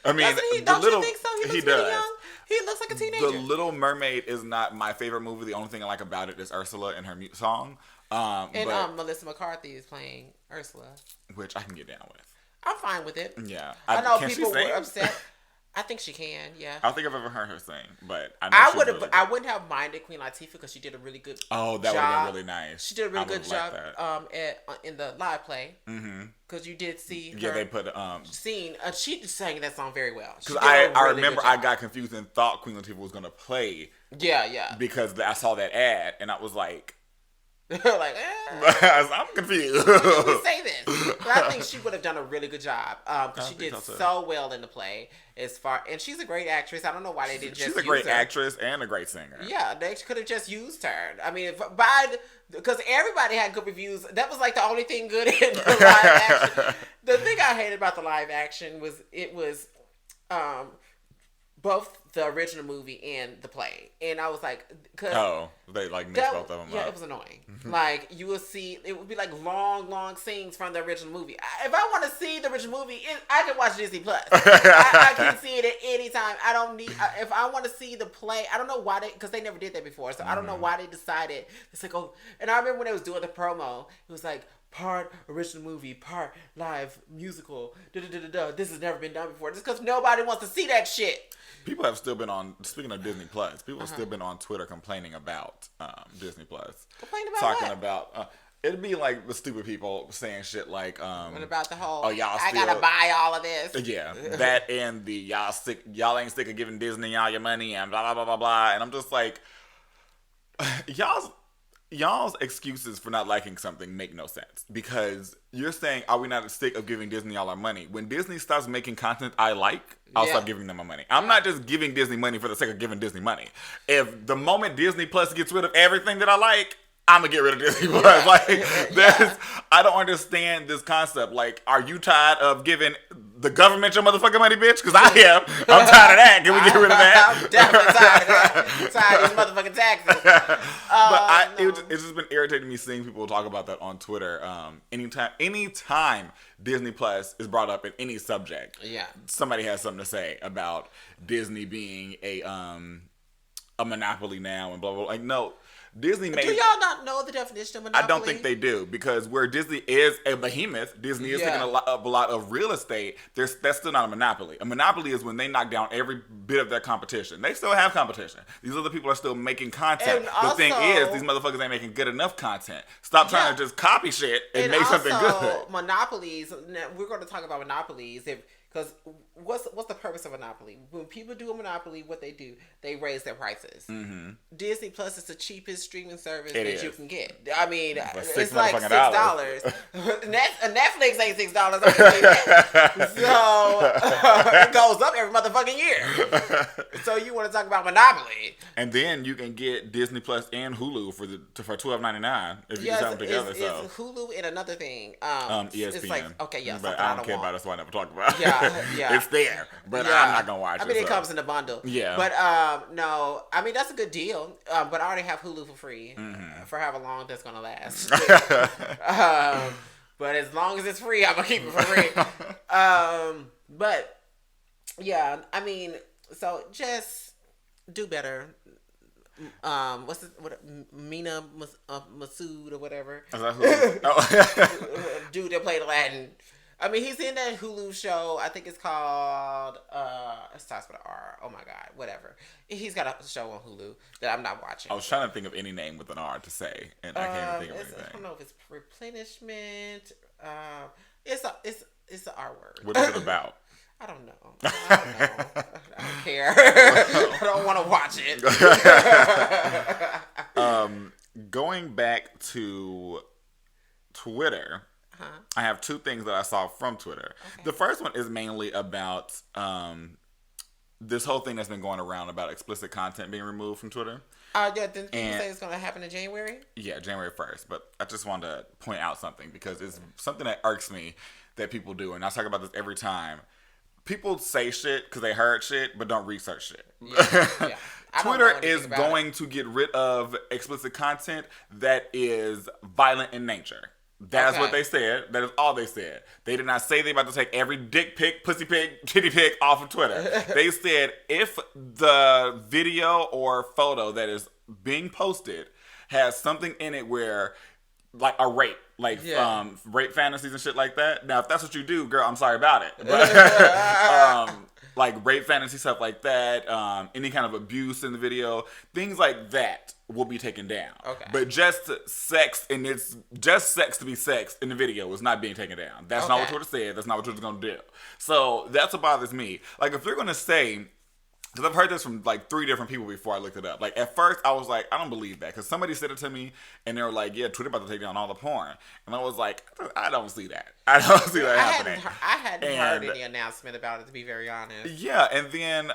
I mean, don't you think so? He looks really young. He looks like a teenager. The Little Mermaid is not my favorite movie. The only thing I like about it is Ursula and her song. Melissa McCarthy is playing Ursula, which I can get down with. I'm fine with it. Yeah, I know people were upset. I think she can. Yeah. I don't think I've ever heard her sing, but I wouldn't have minded Queen Latifah because she did a really good. Oh, that would have been really nice. She did a really good job in the live play. Mm-hmm. Because you did see her. Yeah, they put scene. She sang that song very well. Because I remember I got confused and thought Queen Latifah was gonna play. Yeah. Because I saw that ad and I was like. Like, I'm confused. Let me say this, but I think she would have done a really good job because she did so well in the play. And she's a great actress. I don't know why they didn't just. She's a great actress and a great singer. Yeah, they could have just used her. I mean, because everybody had good reviews. That was like the only thing good in the live action. The thing I hated about the live action was it was both the original movie and the play, and I was like, they like mixed both of them up. Yeah, it was annoying. Like, you will see, it would be like long scenes from the original movie. If I want to see the original movie, I can watch Disney Plus. I can see it at any time. I don't need. If I want to see the play, I don't know why because they never did that before. So I don't know why they decided. It's like, and I remember when they was doing the promo, it was like, part original movie, part live musical. This has never been done before. Just because nobody wants to see that shit. People have still been on. Speaking of Disney Plus, people have still been on Twitter complaining about Disney Plus. Complaining about talking what? about It'd be like the stupid people saying shit like, What about the whole? oh y'all I still gotta buy all of this. yeah, that and the y'all ain't sick of giving Disney all your money and blah blah blah blah blah. And I'm just like, y'all's excuses for not liking something make no sense because you're saying, are we not sick of giving Disney all our money? When Disney stops making content I like, I'll stop giving them my money. I'm not just giving Disney money for the sake of giving Disney money. If the moment Disney Plus gets rid of everything that I like, I'm gonna get rid of Disney Plus. Yeah. Like, I don't understand this concept. Like, are you tired of giving the government your motherfucking money, bitch? Because I am. I'm tired of that. Can we get rid of that? I'm definitely tired of that. Tired of these motherfucking taxes. But it's just been irritating me seeing people talk about that on Twitter. Anytime Disney Plus is brought up in any subject, somebody has something to say about Disney being a monopoly now and blah blah blah. Like, no. Disney made. Do y'all not know the definition of monopoly? I don't think they do because where Disney is a behemoth, Disney is taking a lot of real estate. That's still not a monopoly. A monopoly is when they knock down every bit of their competition. They still have competition. These other people are still making content. And the thing is, these motherfuckers ain't making good enough content. Stop trying to just copy shit and make something good. Monopolies. We're going to talk about monopolies because what's the purpose of a monopoly? When people do a monopoly, what they do, they raise their prices. Mm-hmm. Disney Plus is the cheapest streaming service you can get. I mean, it's like $6. Netflix ain't $6. So it goes up every motherfucking year. So you want to talk about monopoly? And then you can get Disney Plus and Hulu for $12.99 if you decide them together. It's Hulu and another thing. ESPN. It's like, okay, yes, but I don't care about it, so I never talk about it. Yeah. It's there, but I'm not gonna watch it. I mean, it comes in a bundle. Yeah. But no, I mean that's a good deal. But I already have Hulu for free for however long that's gonna last. But as long as it's free, I'm gonna keep it for free. But yeah, I mean, so just do better. Mina Masood or whatever. Is that who? Dude that played Aladdin. I mean, he's in that Hulu show. I think it's called, it starts with an R. Oh my God, whatever. He's got a show on Hulu that I'm not watching. I was trying to think of any name with an R to say, and I can't even think of anything. I don't know if it's replenishment. It's an R word. What is it about? I don't know. I don't care. I don't want to watch it. Going back to Twitter, I have two things that I saw from Twitter. Okay. The first one is mainly about this whole thing that's been going around about explicit content being removed from Twitter. Didn't you say it's going to happen in January? Yeah, January 1st. But I just wanted to point out something because it's something that irks me that people do. And I talk about this every time. People say shit because they heard shit, but don't research shit. Yeah. Twitter is going to get rid of explicit content that is violent in nature. That's what they said. That is all they said. They did not say they about to take every dick pic, pussy pic, titty pic off of Twitter. They said if the video or photo that is being posted has something in it where, like a rape, rape fantasies and shit like that. Now, if that's what you do, girl, I'm sorry about it. But, like rape fantasy stuff like that, any kind of abuse in the video, things like that will be taken down. Okay. But just sex, and it's just sex to be sex in the video is not being taken down. That's not what Twitter said. That's not what Twitter's going to do. So that's what bothers me. Like, if you're going to say, because I've heard this from like 3 different people before I looked it up. Like at first I was like, I don't believe that. Because somebody said it to me and they were like, yeah, Twitter about to take down all the porn. And I was like, I don't see that. I don't see that happening. I hadn't heard any announcement about it, to be very honest. Yeah, and then,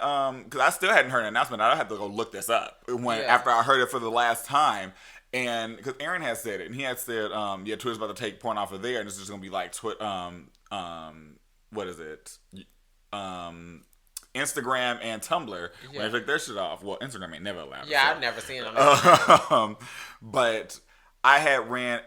because I still hadn't heard an announcement. I had to go look this up after I heard it for the last time. And because Aaron had said it, and he had said, Twitter's about to take porn off of there, and it's just going to be like, what is it? Instagram and Tumblr when they took their shit off. Well, Instagram ain't never allowed it. Yeah, I've never seen it on there. But I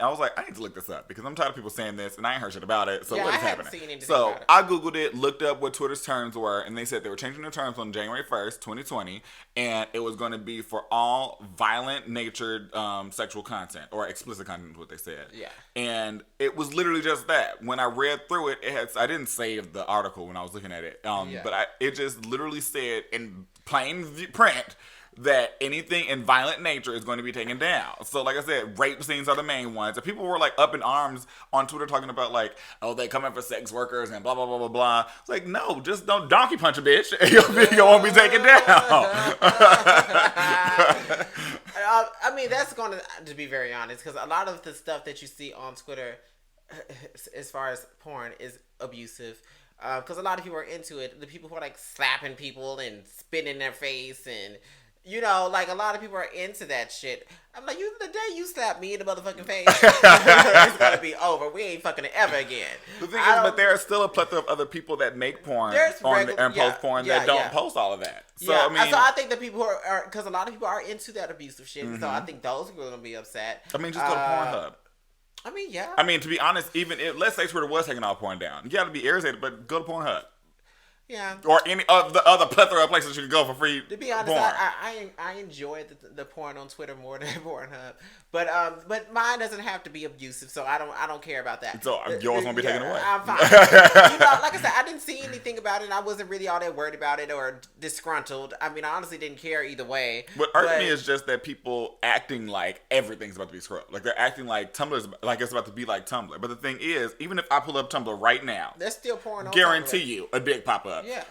was like, I need to look this up because I'm tired of people saying this and I ain't heard shit about it. So what is happening? So I Googled it, looked up what Twitter's terms were, and they said they were changing their terms on January 1st, 2020, and it was going to be for all violent natured sexual content or explicit content is what they said. Yeah. And it was literally just that. When I read through it, I didn't save the article when I was looking at it, but it just literally said in plain print, that anything in violent nature is going to be taken down. So, like I said, rape scenes are the main ones. And people were like up in arms on Twitter talking about like, oh, they coming for sex workers and blah blah blah blah blah. It's like, no, just don't donkey punch a bitch. Your video won't be taken down. I mean, that's going to be very honest, because a lot of the stuff that you see on Twitter, as far as porn, is abusive. Because a lot of people are into it. The people who are like slapping people and spitting in their face and, you know, like a lot of people are into that shit. I'm like, the day you slap me in the motherfucking face, it's gonna be over. We ain't fucking ever again. The thing is, but there are still a plethora of other people that make porn and post porn that don't post all of that. So I mean, so I think the people who are, because a lot of people are into that abusive shit. Mm-hmm. So I think those people are gonna be upset. I mean, just go to Pornhub. I mean, yeah. I mean, to be honest, even if, let's say Twitter was taking all porn down, you got to be irritated, but go to Pornhub. Yeah. Or any of the other plethora of places you can go for free. To be honest, porn. I enjoy the porn on Twitter more than Pornhub, but mine doesn't have to be abusive, so I don't care about that. So yours won't be taken away. I'm fine. You know, like I said, I didn't see anything about it, and I wasn't really all that worried about it or disgruntled. I mean, I honestly didn't care either way. What irked me is just that people acting like everything's about to be scrubbed. Like they're acting like Tumblr's like it's about to be like Tumblr. But the thing is, even if I pull up Tumblr right now, there's still porn on guarantee Tumblr. You a dick pop up. Yeah.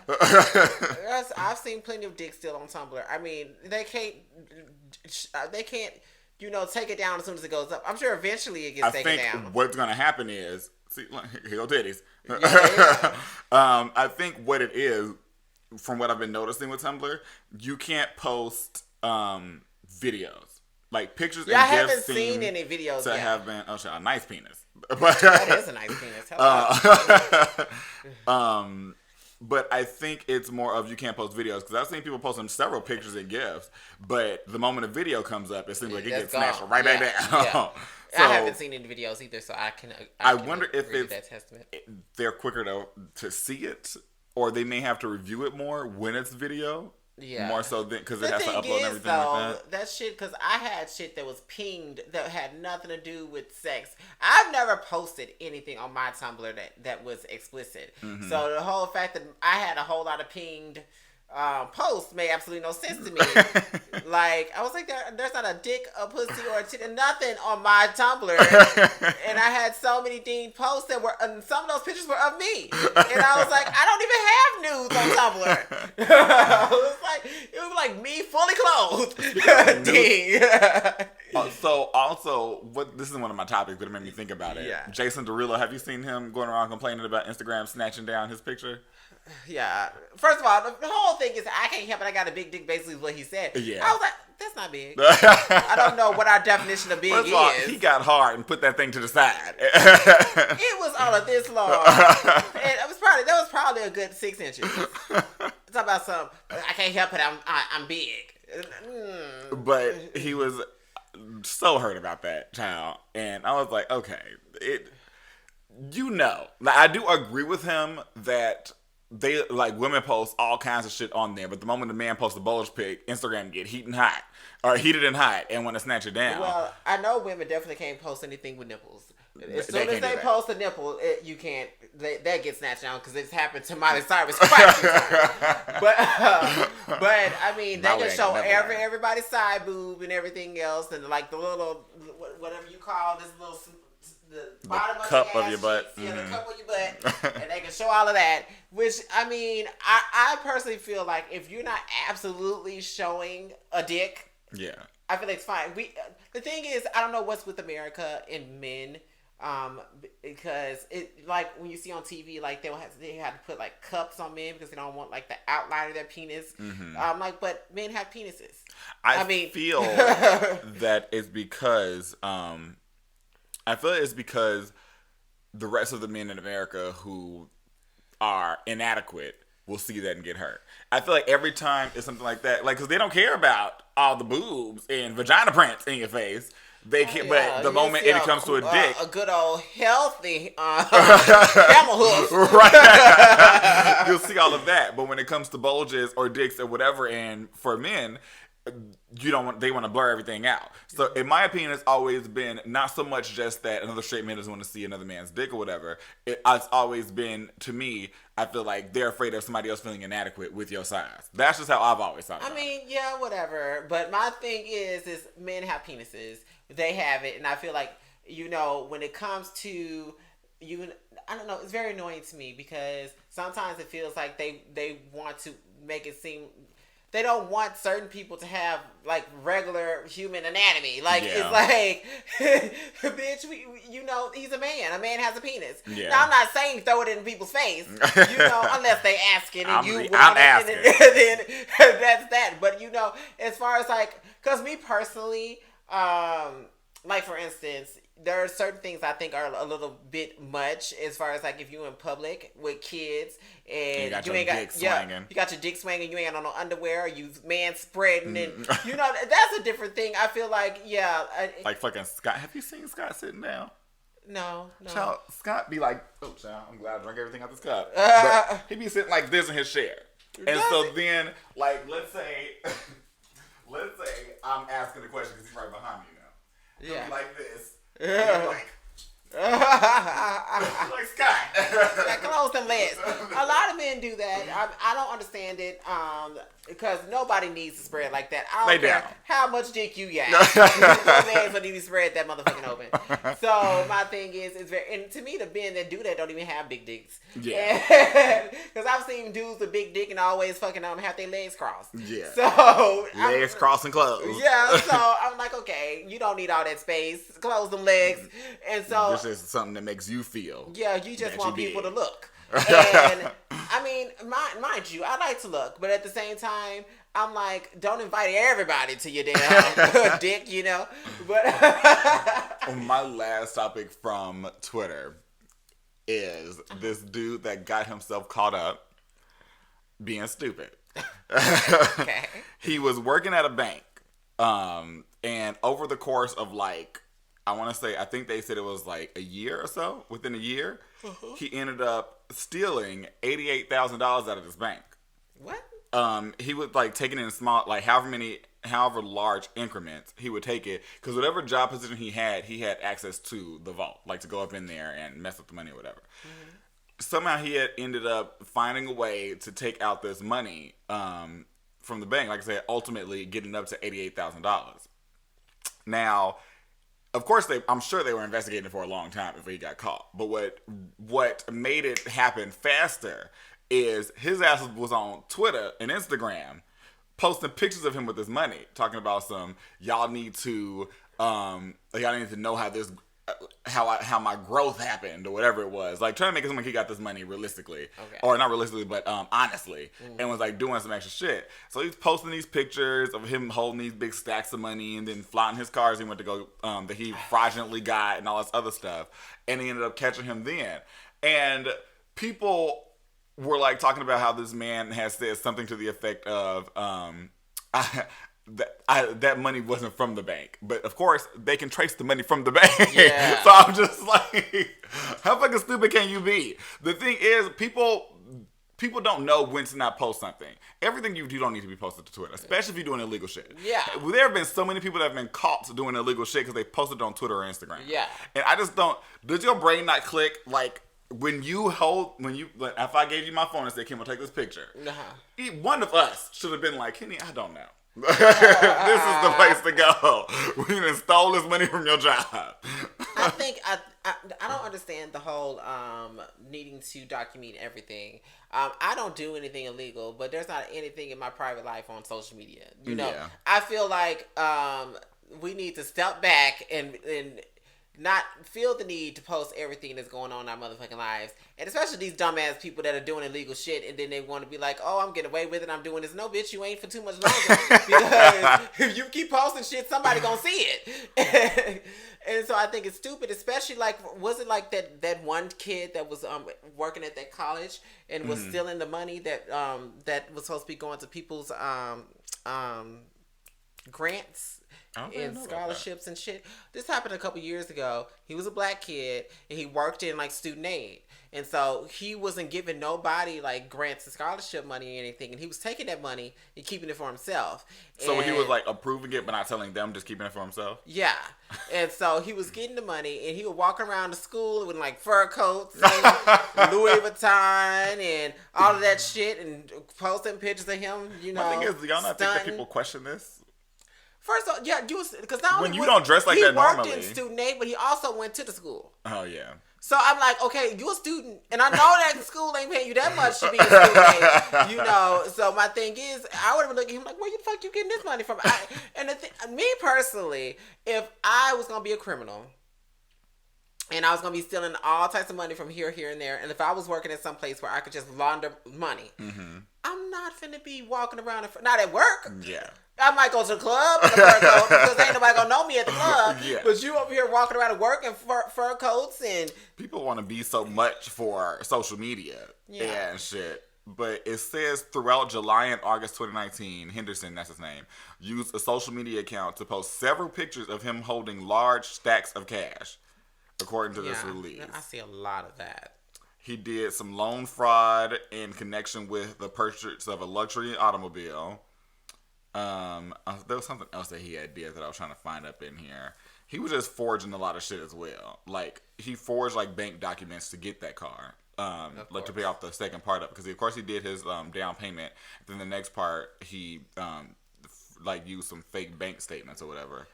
I've seen plenty of dicks still on Tumblr. I mean, they can't, you know, take it down as soon as it goes up. I'm sure eventually it gets taken down. I think what's going to happen is, see, here go titties. Yeah. I think what it is, from what I've been noticing with Tumblr, you can't post videos. Like pictures and GIFs. I haven't seen any videos to yet. have been, a nice penis. That is a nice penis. But I think it's more of you can't post videos, because I've seen people posting several pictures and GIFs, but the moment a video comes up, it seems like it gets smashed right back down. Yeah. So, I haven't seen any videos either, so I wonder if it's that testament. They're quicker to see it, or they may have to review it more when it's video. Yeah. More so because it has to upload and everything like that shit, because I had shit that was pinged that had nothing to do with sex. I've never posted anything on my Tumblr that was explicit. Mm-hmm. So the whole fact that I had a whole lot of pinged posts made absolutely no sense to me. Like, I was like, there's not a dick, a pussy, or a tit, nothing on my Tumblr. And I had so many deemed posts that were, and some of those pictures were of me. And I was like, I don't even have nudes on Tumblr. It was like me fully clothed. So also, this is one of my topics, but it made me think about it. Yeah. Jason Derulo, have you seen him going around complaining about Instagram snatching down his picture? Yeah. First of all, the whole thing is I can't help it. I got a big dick, basically is what he said. Yeah. I was like, that's not big. I don't know what our definition of big First of all, is. He got hard and put that thing to the side. It was all of this long. And that was probably a good 6 inches. Talk about some, I can't help it, I'm big. But he was so hurt about that, child. And I was like, okay, I do agree with him that they, like, women post all kinds of shit on there, but the moment a man posts a bulge pic, Instagram get heated and hot and want to snatch it down. Well, I know women definitely can't post anything with nipples. As soon as they post a nipple, you can't. That gets snatched down, because it's happened to Miley Cyrus quite a few times. But I mean, they can show everybody's side boob and everything else, and like the little whatever you call this little. The bottom cup of your butt. Yeah, the cup of your butt. And they can show all of that. Which, I mean, I personally feel like if you're not absolutely showing a dick, yeah, I feel like it's fine. The thing is, I don't know what's with America and men. Because it, like when you see on TV, like they have to put like cups on men because they don't want like the outline of their penis. Mm-hmm. But men have penises. I mean, feel that it's because the rest of the men in America who are inadequate will see that and get hurt. I feel like every time it's something like that, like, because they don't care about all the boobs and vagina prints in your face. They can't, but the moment it comes to a dick, a good old healthy camel hoof, right? You'll see all of that. But when it comes to bulges or dicks or whatever, and for men, they want to blur everything out. So in my opinion, it's always been not so much just that another straight man doesn't want to see another man's dick or whatever. It's always been, to me, I feel like they're afraid of somebody else feeling inadequate with your size. That's just how I've always thought about it. Yeah, whatever. But my thing is men have penises. They have it. And I feel like, when it comes to I don't know, it's very annoying to me because sometimes it feels like they want to make it seem they don't want certain people to have like regular human anatomy. Like it's like, bitch, he's a man. A man has a penis. Yeah. Now I'm not saying throw it in people's face, unless they ask it and want it, then that's that. But as far as like, cause me personally, like for instance, there are certain things I think are a little bit much as far as like if you're in public with kids and you ain't got you got your dick swinging, you ain't got no underwear, you man spreading, and that's a different thing. I feel like like fucking Scott. Have you seen Scott sitting down? No. Child, Scott be like, oh child, I'm glad I drank everything out this cup. But he be sitting like this in his chair, and so then like let's say I'm asking the question because he's right behind me now. He'll be like this. Like Scott. Close them legs. A lot of men do that. I don't understand it. Because nobody needs to spread like that. I don't care how much dick you got. No man's gonna need to spread that motherfucking open. So my thing is, it's very, and to me, the men that do that don't even have big dicks. Yeah. Because I've seen dudes with big dick and always fucking have their legs crossed. Yeah. So legs crossed and closed. Yeah. So I'm like, okay, you don't need all that space. Close them legs. And so this is something that makes you feel. Yeah, you just want people to look. And I mean, mind you, I like to look, but at the same time, I'm like, don't invite everybody to your damn dick, But my last topic from Twitter is this dude that got himself caught up being stupid. Okay. He was working at a bank, and over the course of like, I think they said it was like a year or so. Within a year, he ended up stealing $88,000 out of this bank. What? He would like take it in small, like however large increments he would take it, because whatever job position he had access to the vault, like to go up in there and mess with the money or whatever. Mm-hmm. Somehow he had ended up finding a way to take out this money from the bank. Like I said, ultimately getting up to $88,000. Now, of course, I'm sure they were investigating for a long time before he got caught. But what made it happen faster is his ass was on Twitter and Instagram posting pictures of him with his money, talking about y'all need to know how this how my growth happened or whatever it was, like trying to make it seem like he got this money realistically, or not realistically, but honestly, and was like doing some extra shit. So he's posting these pictures of him holding these big stacks of money and then flaunting his cars he went to go that he fraudulently got and all this other stuff, and they ended up catching him then. And people were like talking about how this man has said something to the effect of that money wasn't from the bank. But of course, they can trace the money from the bank. Yeah. So I'm just like, how fucking stupid can you be? The thing is, people don't know when to not post something. Everything you do don't need to be posted to Twitter, especially if you're doing illegal shit. Yeah. There have been so many people that have been caught doing illegal shit because they posted it on Twitter or Instagram. Yeah. And I just don't, does your brain not click, like, if I gave you my phone and said, Kim, I'll take this picture. Uh-huh. One of us should have been like, Kenny, I don't know. This is the place to go. We done stole this money from your job. I think I don't understand the whole needing to document everything. I don't do anything illegal, but there's not anything in my private life on social media. Yeah. I feel like we need to step back and not feel the need to post everything that's going on in our motherfucking lives. And especially these dumbass people that are doing illegal shit and then they want to be like, oh, I'm getting away with it, I'm doing this. No, bitch, you ain't for too much longer. Because if you keep posting shit, somebody gonna see it. And so I think it's stupid, especially like, was it like that one kid that was working at that college and was stealing the money that was supposed to be going to people's grants I don't and know about that. scholarships and shit. This happened a couple years ago. He was a black kid and he worked in like student aid. And so he wasn't giving nobody like grants and scholarship money or anything. And he was taking that money and keeping it for himself. So he And was like approving it, but not telling them, just keeping it for himself. yeah. And so he was getting the money and he would walk around the school with like fur coats and Louis Vuitton and all of that shit and posting pictures of him, you know. My thing is, do y'all not think that stunting. people question this? First of all, yeah, because not When only you don't dress like that he worked normally. in student aid, but he also went to the school. Oh yeah. So I'm like, okay, you're a student, and I know that the school ain't paying you that much to be a student, you know. So my thing is, I would have been looking at him like, where the fuck you getting this money from? Me personally, if I was gonna be a criminal, and I was gonna be stealing all types of money from here, and there, and if I was working at some place where I could just launder money, I'm not finna be walking around, not at work. Yeah. I might go to the club in a fur coat because ain't nobody gonna know me at the club. Yeah. But you over here walking around at work in fur coats and People want to be so much for social media and shit. But it says throughout July and August 2019, Henderson, that's his name, used a social media account to post several pictures of him holding large stacks of cash, according to this release. I see a lot of that. He did some loan fraud in connection with the purchase of a luxury automobile. There was something else that he had did that I was trying to find up in here. He was just forging a lot of shit as well. Like, he forged like bank documents to get that car. Like to pay off the second part of it, because of course he did his down payment. Then the next part he like used some fake bank statements or whatever.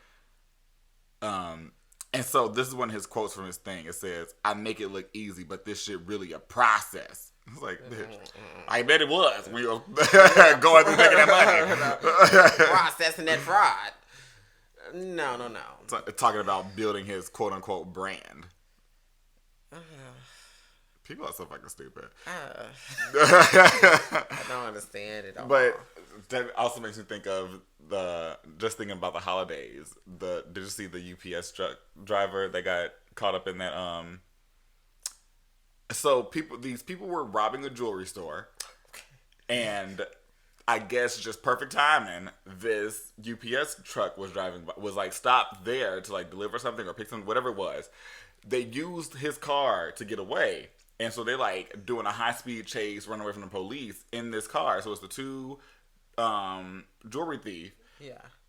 And so this is one of his quotes from his thing. It says, "I make it look easy, but this shit really a process." It's like, bitch, I bet it was when you were going through making that money. Processing that fraud. No. Talking about building his quote unquote brand. People are so fucking stupid. I don't understand it all. But that also makes me think of just thinking about the holidays. Did you see the UPS truck driver that got caught up in that? So these people were robbing a jewelry store, and I guess just perfect timing. This UPS truck was like stopped there to like deliver something or pick something, whatever it was. They used his car to get away. And so they're like doing a high speed chase, running away from the police in this car. So it's the two jewelry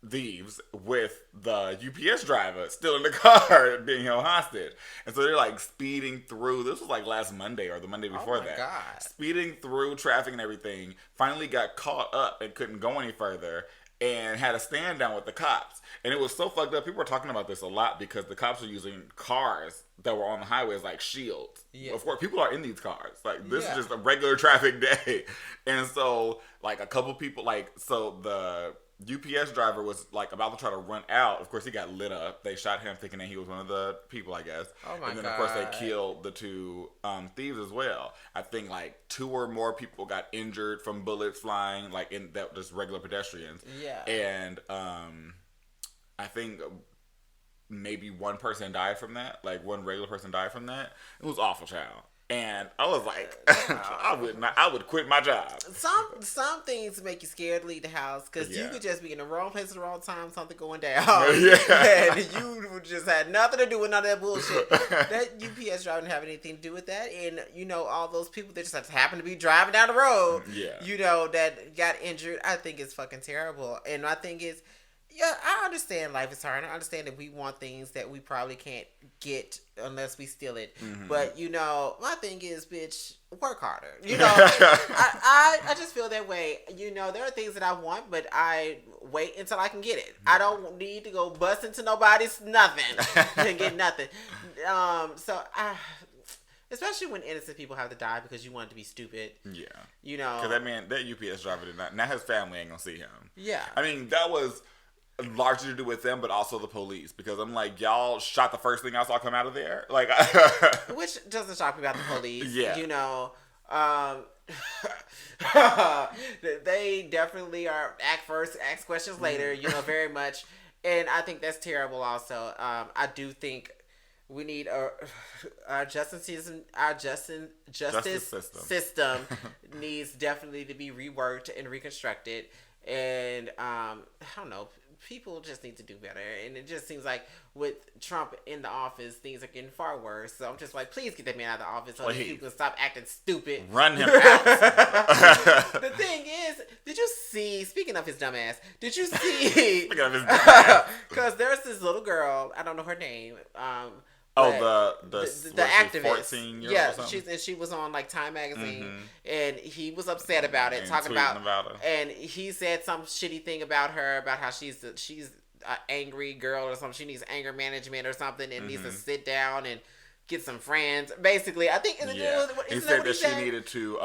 thieves with the UPS driver still in the car being held hostage. And so they're like speeding through. This was like last Monday or the Monday before that. God. Speeding through traffic and everything. Finally got caught up and couldn't go any further. And had a stand down with the cops. And it was so fucked up. People were talking about this a lot because the cops were using cars that were on the highway as like shields. Yeah. Of course, people are in these cars. Like, this is just a regular traffic day. And so, like, a couple people, so the UPS driver was like about to try to run out. Of course, he got lit up. They shot him thinking that he was one of the people, I guess. Oh my God. And then, of course, they killed the two thieves as well. I think like 2 or more people got injured from bullets flying, like in that just regular pedestrians. Yeah. And I think maybe one person died from that. Like one regular person died from that. It was awful, child. And I was like, I would quit my job. Some things make you scared to leave the house because you could just be in the wrong place at the wrong time, something going down. And you just had nothing to do with none of that bullshit. That UPS driver didn't have anything to do with that. And, you know, all those people that just happened to be driving down the road, you know, that got injured, I think it's fucking terrible. And my thing is, yeah, I understand life is hard. I understand that we want things that we probably can't get unless we steal it. Mm-hmm. But, you know, my thing is, bitch, work harder. You know, I just feel that way. You know, there are things that I want, but I wait until I can get it. I don't need to go bust into nobody's nothing and get nothing. Especially when innocent people have to die because you want it to be stupid. Yeah. You know. Because that UPS driver did not. Now his family ain't going to see him. Yeah. I mean, that was largely to do with them, but also the police, because I'm like, y'all shot the first thing I saw come out of there, like, which doesn't shock me about the police. Yeah, you know, they definitely are act first, ask questions later. You know, very much, and I think that's terrible. Also, I do think we need our justice system needs definitely to be reworked and reconstructed. and I don't know. People just need to do better, and it just seems like with Trump in the office, things are getting far worse. So I'm just like, please get that man out of the office so that people can stop acting stupid. Run him out. The thing is, did you see? Speaking of his dumbass, did you see? Speaking of his dumbass, because there's this little girl. I don't know her name. The activist. 14-year-old yeah, or something? she was on like Time magazine, and he was upset about it, and talking about her. And he said some shitty thing about her, about how she's an angry girl or something. She needs anger management or something, and needs to sit down and get some friends. Basically, I think he said that she needed to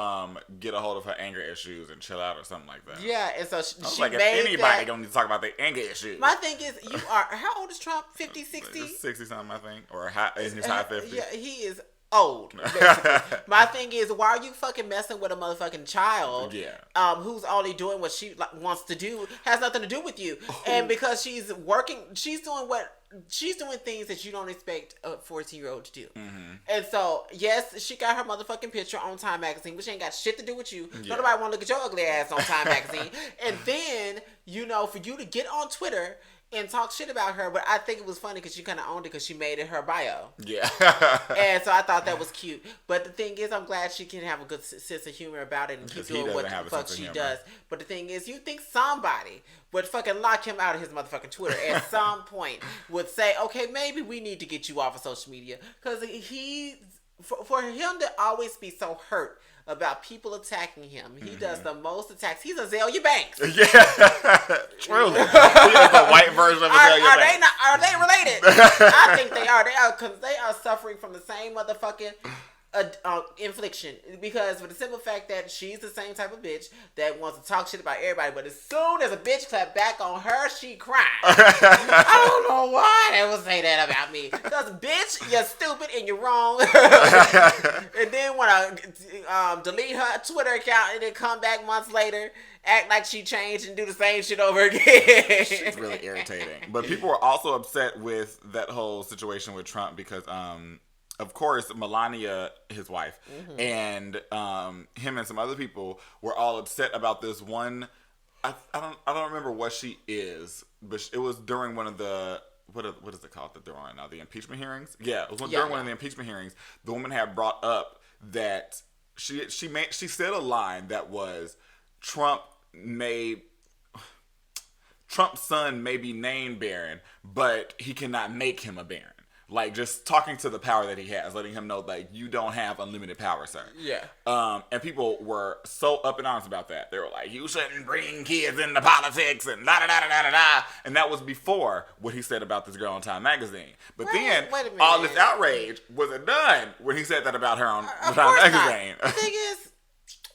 get a hold of her anger issues and chill out or something like that. Yeah, and so she like, made if anybody don't need to talk about their anger issues. My thing is, how old is Trump? 50, 60? 60 something, I think, or in his high 50s. Yeah, he is old, basically. My thing is, why are you fucking messing with a motherfucking child? Yeah. Who's only doing what she wants to do, has nothing to do with you, and because she's working, she's doing things that you don't expect a 14-year-old to do. And so, yes, she got her motherfucking picture on Time magazine, which ain't got shit to do with you. Yeah. Nobody want to look at your ugly ass on Time magazine. And then, for you to get on Twitter and talk shit about her, but I think it was funny because she kind of owned it because she made it her bio. Yeah. And so I thought that was cute. But the thing is, I'm glad she can have a good sense of humor about it and keep doing what the fuck she does. But the thing is, you think somebody would fucking lock him out of his motherfucking Twitter at some point, would say, okay, maybe we need to get you off of social media. Because for him to always be so hurt about people attacking him. He does the most attacks. He's Azalea Banks. Yeah. Truly. He is the white version of Azalea Banks. Are they related? I think they are. They are, because they are suffering from the same motherfucking infliction. Because for the simple fact that she's the same type of bitch that wants to talk shit about everybody, but as soon as a bitch clap back on her, she cries. I don't know why they would say that about me. Because bitch, you're stupid and you're wrong. And then want to delete her Twitter account and then come back months later, act like she changed and do the same shit over again. It's really irritating. But people were also upset with that whole situation with Trump because of course, Melania, his wife, and him and some other people were all upset about this one. I don't remember what she is, but it was during one of the what is it called that they're on right now? The impeachment hearings. Yeah, it was during one of the impeachment hearings. The woman had brought up that she said a line that was Trump's son may be named Barron, but he cannot make him a Baron. Like, just talking to the power that he has, letting him know, like, you don't have unlimited power, sir. Yeah. And people were so up in arms about that. They were like, you shouldn't bring kids into politics and da-da-da-da-da-da. And that was before what he said about this girl on Time magazine. But then, all this outrage wasn't done when he said that about her on Time magazine. The thing is,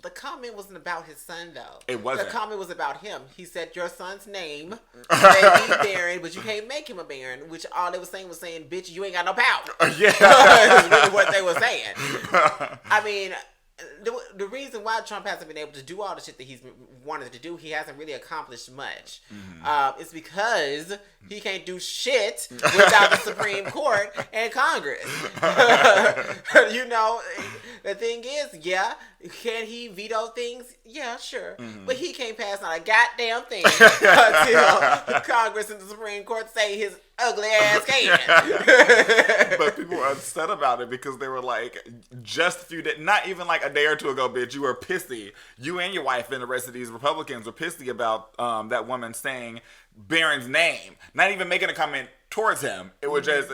the comment wasn't about his son, though. It wasn't. The comment was about him. He said, your son's name may be Baron, but you can't make him a Baron, which all they were saying, bitch, you ain't got no power. Yeah. Is really what they were saying. I mean, the reason why Trump hasn't been able to do all the shit that he's wanted to do, he hasn't really accomplished much. It's because he can't do shit without the Supreme Court and Congress. The thing is, can he veto things? Yeah, sure. But he can't pass not a goddamn thing until Congress and the Supreme Court say his ugly ass can. But people were upset about it because they were like, just a few days, not even like a day or two ago, bitch, you were pissy. You and your wife and the rest of these Republicans were pissy about that woman saying Barron's name, not even making a comment towards him. It was just,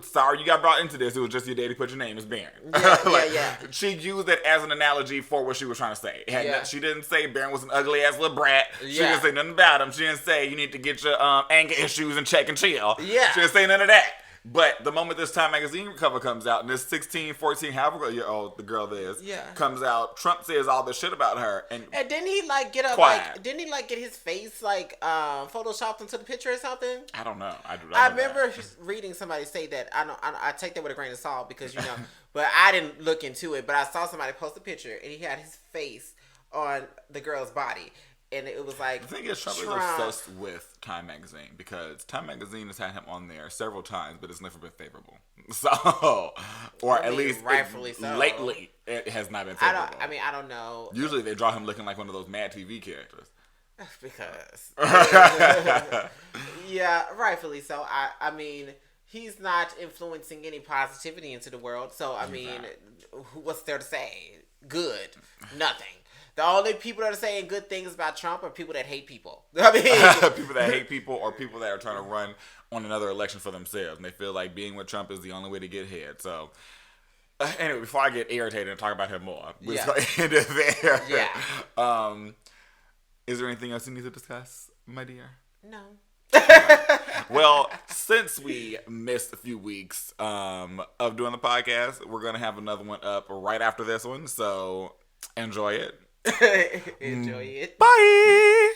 sorry you got brought into this. It was just your daddy put your name as Barron. Yeah. She used it as an analogy for what she was trying to say. She didn't say Barron was an ugly ass little brat. She didn't say nothing about him. She didn't say you need to get your anger issues in check and chill. Yeah. She didn't say none of that. But the moment this Time magazine cover comes out and this 16, 14, however year old the girl is, comes out, Trump says all this shit about her. And didn't he get up didn't he get his face photoshopped into the picture or something? I don't know. I remember reading somebody say that. I take that with a grain of salt because but I didn't look into it. But I saw somebody post a picture and he had his face on the girl's body. And it was like, the thing is, Trump is obsessed with Time magazine because Time magazine has had him on there several times, but it's never been favorable. So, at least rightfully so. Lately, it has not been favorable. I don't know. Usually, they draw him looking like one of those Mad TV characters. Because yeah, rightfully so. I mean, he's not influencing any positivity into the world. So I mean, what's there to say? Good, nothing. The only people that are saying good things about Trump are people that hate people. I mean, people that hate people or people that are trying to run on another election for themselves, and they feel like being with Trump is the only way to get ahead. So. Anyway, before I get irritated and talk about him more, we're just going to end it there. Yeah. Is there anything else you need to discuss, my dear? No. Well, since we missed a few weeks of doing the podcast, we're going to have another one up right after this one. So enjoy it. Enjoy it. Bye.